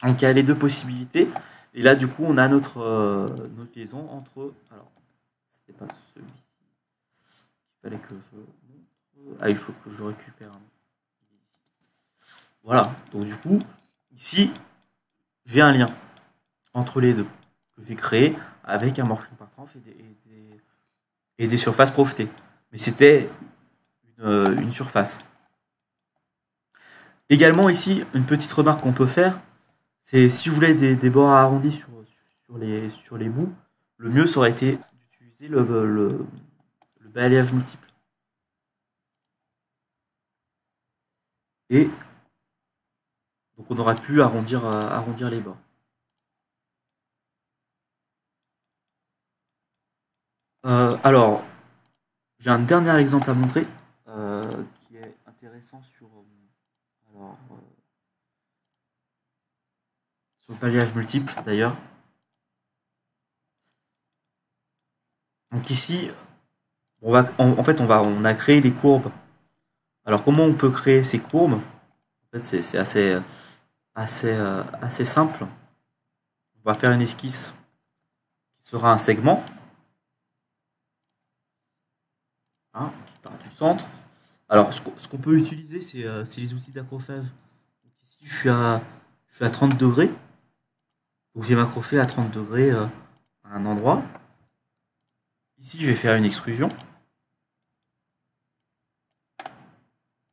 [SPEAKER 1] Donc il y a les deux possibilités. Et là, du coup, on a notre liaison entre. Alors, c'était pas celui-ci. Il fallait que je montre. Ah, il faut que je le récupère. Voilà. Donc du coup, ici, j'ai un lien entre les deux que j'ai créé avec un morphing par tranche et des surfaces projetées. Mais c'était une surface. Également ici, une petite remarque qu'on peut faire, c'est si je voulais des bords arrondis sur les bouts, le mieux ça aurait été d'utiliser le balayage multiple. Et donc on aurait pu arrondir les bords. Alors, j'ai un dernier exemple à montrer qui est intéressant sur le balayage multiple d'ailleurs. Donc ici, on a créé des courbes. Alors comment on peut créer ces courbes? En fait, c'est assez simple. On va faire une esquisse qui sera un segment. Hein, qui part du centre. Alors, ce qu'on peut utiliser, c'est les outils d'accrochage. Ici, je suis à 30 degrés. Donc, je vais m'accrocher à 30 degrés à un endroit. Ici, je vais faire une extrusion.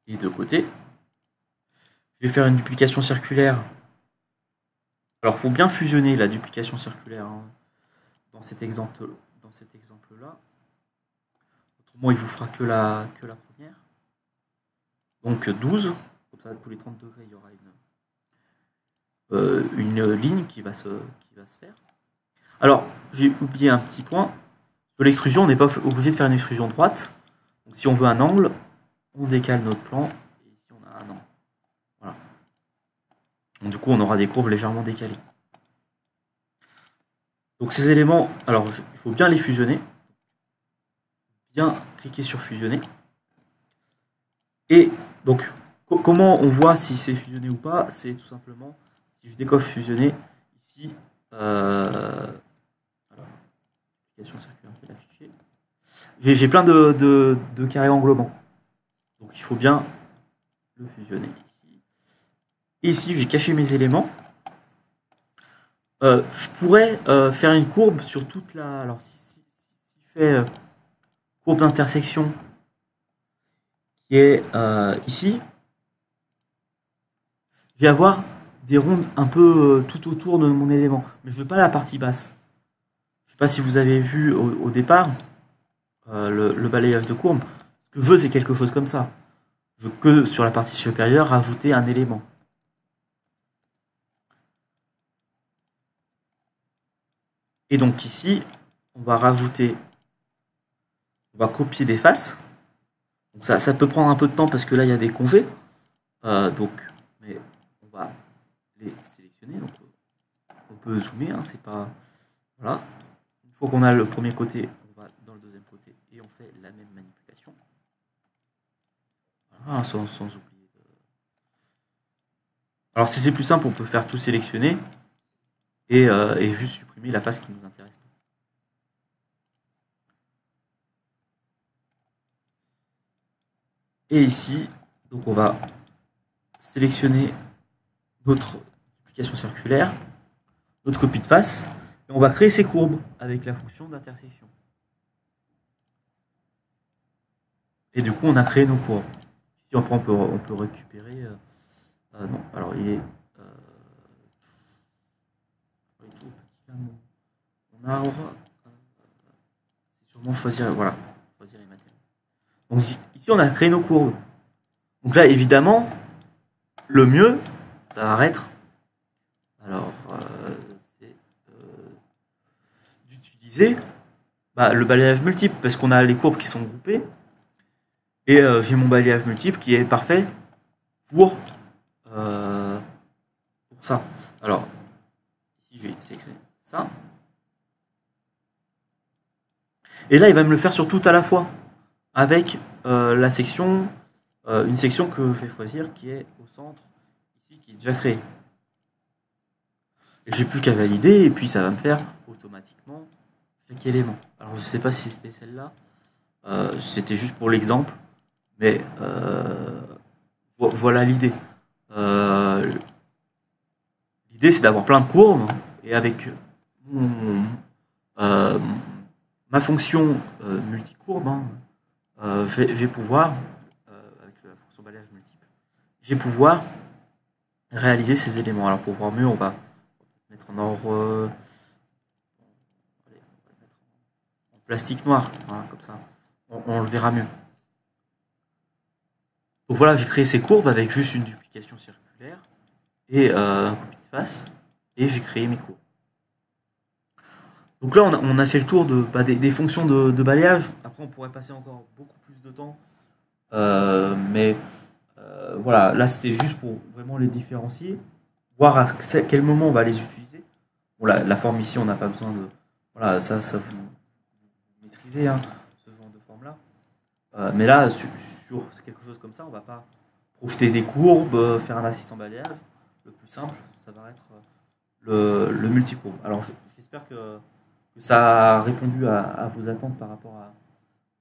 [SPEAKER 1] Et de côté, je vais faire une duplication circulaire. Alors, il faut bien fusionner la duplication circulaire dans cet exemple-là. Autrement, il vous fera que la première. Donc 12, comme ça tous les 30 degrés, il y aura une ligne qui va se faire. Alors, j'ai oublié un petit point. Sur l'extrusion, on n'est pas obligé de faire une extrusion droite. Donc si on veut un angle, on décale notre plan. Et ici, on a un angle. Voilà. Donc du coup, on aura des courbes légèrement décalées. Donc ces éléments, alors il faut bien les fusionner. Bien cliquer sur fusionner. Et donc, comment on voit si c'est fusionné ou pas? C'est tout simplement, si je décoche fusionner, ici, circulaire, je vais l'afficher. J'ai plein de carrés englobants. Donc il faut bien le fusionner ici. Et ici, je vais cacher mes éléments. Je pourrais faire une courbe sur toute la... Alors si je fais courbe d'intersection qui est ici, je vais avoir des rondes un peu tout autour de mon élément. Mais je veux pas la partie basse. Je sais pas si vous avez vu au départ le balayage de courbe. Ce que je veux, c'est quelque chose comme ça. Je veux que sur la partie supérieure rajouter un élément. Et donc ici, on va copier des faces. Donc ça peut prendre un peu de temps parce que là il y a des congés. Mais on va les sélectionner. Donc on peut zoomer, hein, c'est pas. Voilà. Une fois qu'on a le premier côté, on va dans le deuxième côté et on fait la même manipulation. sans oublier. Alors si c'est plus simple, on peut faire tout sélectionner et juste supprimer la face qui nous intéresse pas. Et ici, donc on va sélectionner notre duplication circulaire, notre copie de face, et on va créer ces courbes avec la fonction d'intersection. Et du coup, on a créé nos courbes. Ici, après, on peut récupérer. Non, alors il est tout petit là, mon arbre. C'est sûrement choisir, voilà, choisir les matériaux. Donc ici, on a créé nos courbes. Donc là, évidemment, le mieux, ça va être, alors, c'est d'utiliser le balayage multiple, parce qu'on a les courbes qui sont groupées, et j'ai mon balayage multiple qui est parfait pour ça. Alors, ici, je vais sélectionner ça. Et là, il va me le faire sur tout à la fois, avec la section, une section que je vais choisir qui est au centre, ici, qui est déjà créée. Et j'ai plus qu'à valider, et puis ça va me faire automatiquement chaque élément. Alors, je sais pas si c'était celle-là, c'était juste pour l'exemple, mais voilà l'idée. L'idée, c'est d'avoir plein de courbes, et avec ma fonction multicourbe, je vais pouvoir, avec la fonction balayage multiple, je vais pouvoir réaliser ces éléments. Alors pour voir mieux, on va mettre en ordre, en plastique noir, voilà, comme ça, on le verra mieux. Donc voilà, j'ai créé ces courbes avec juste une duplication circulaire et un copie de face, et j'ai créé mes courbes. Donc là, on a fait le tour des fonctions de balayage. Après, on pourrait passer encore beaucoup plus de temps. Mais voilà, là, c'était juste pour vraiment les différencier. Voir à quel moment on va les utiliser. Bon, la forme ici, on n'a pas besoin de... Voilà, ça vous maîtrisez, hein, ce genre de forme-là. Mais là, sur quelque chose comme ça, on ne va pas projeter des courbes, faire un assistant balayage. Le plus simple, ça va être le multicourbe. Alors, j'espère que ça a répondu à vos attentes par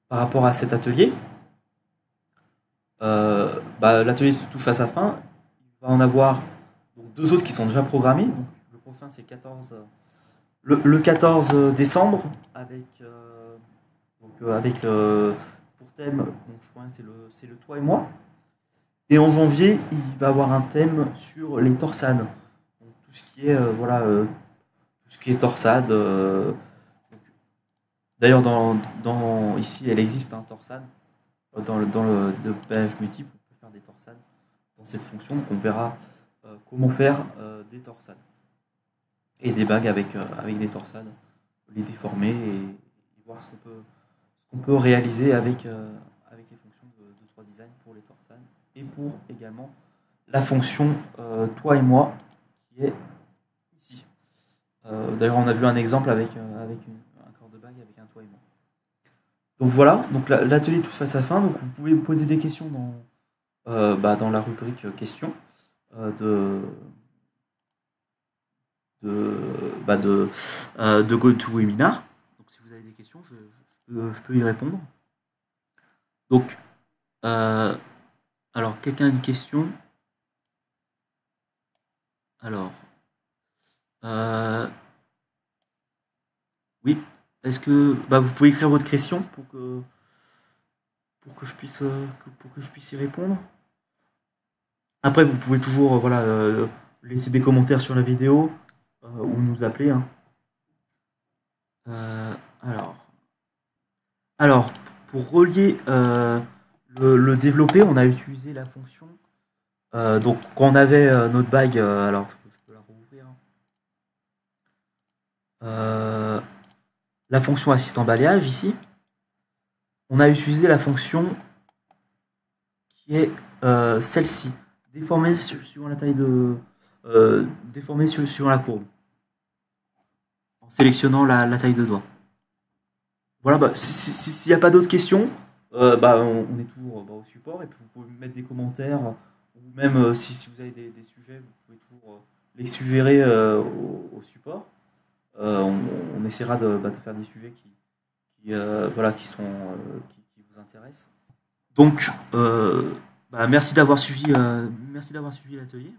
[SPEAKER 1] rapport à cet atelier. L'atelier se touche à sa fin. Il va en avoir donc, 2 autres qui sont déjà programmés. Donc, le prochain, c'est le 14 décembre avec pour thème, donc, je crois c'est le toi et moi. Et en janvier, il va avoir un thème sur les torsades. Donc, tout ce qui est tout ce qui est torsade. D'ailleurs, ici, elle existe, hein, torsade. Dans le balayage multiple, on peut faire des torsades dans cette fonction. Donc, on verra comment faire des torsades. Et des bagues avec des torsades. Les déformer et voir ce qu'on peut réaliser avec les fonctions de 3 design pour les torsades. Et pour également la fonction toi et moi qui est ici. D'ailleurs, on a vu un exemple avec un corps de bague avec un toi et moi. Donc voilà, donc l'atelier touche à sa fin. Donc vous pouvez me poser des questions dans la rubrique questions de GoToWebinar. Donc si vous avez des questions, je peux y répondre. Donc, alors quelqu'un a une question? Alors, oui. Est-ce que vous pouvez écrire votre question pour que je puisse y répondre? Après, vous pouvez toujours laisser des commentaires sur la vidéo ou nous appeler. Hein. Alors, pour relier le développer, on a utilisé la fonction. Donc, quand on avait notre bague, alors je peux la rouvrir. La fonction assistant balayage ici. On a utilisé la fonction qui est celle-ci, déformer suivant la taille déformer suivant la courbe, en sélectionnant la taille de doigt. Voilà, s'il n'y a pas d'autres questions, On est toujours au support et puis vous pouvez mettre des commentaires ou même si vous avez des sujets, vous pouvez toujours les suggérer au support. On, on essaiera de faire des sujets voilà, qui vous intéressent. Donc, merci d'avoir suivi l'atelier.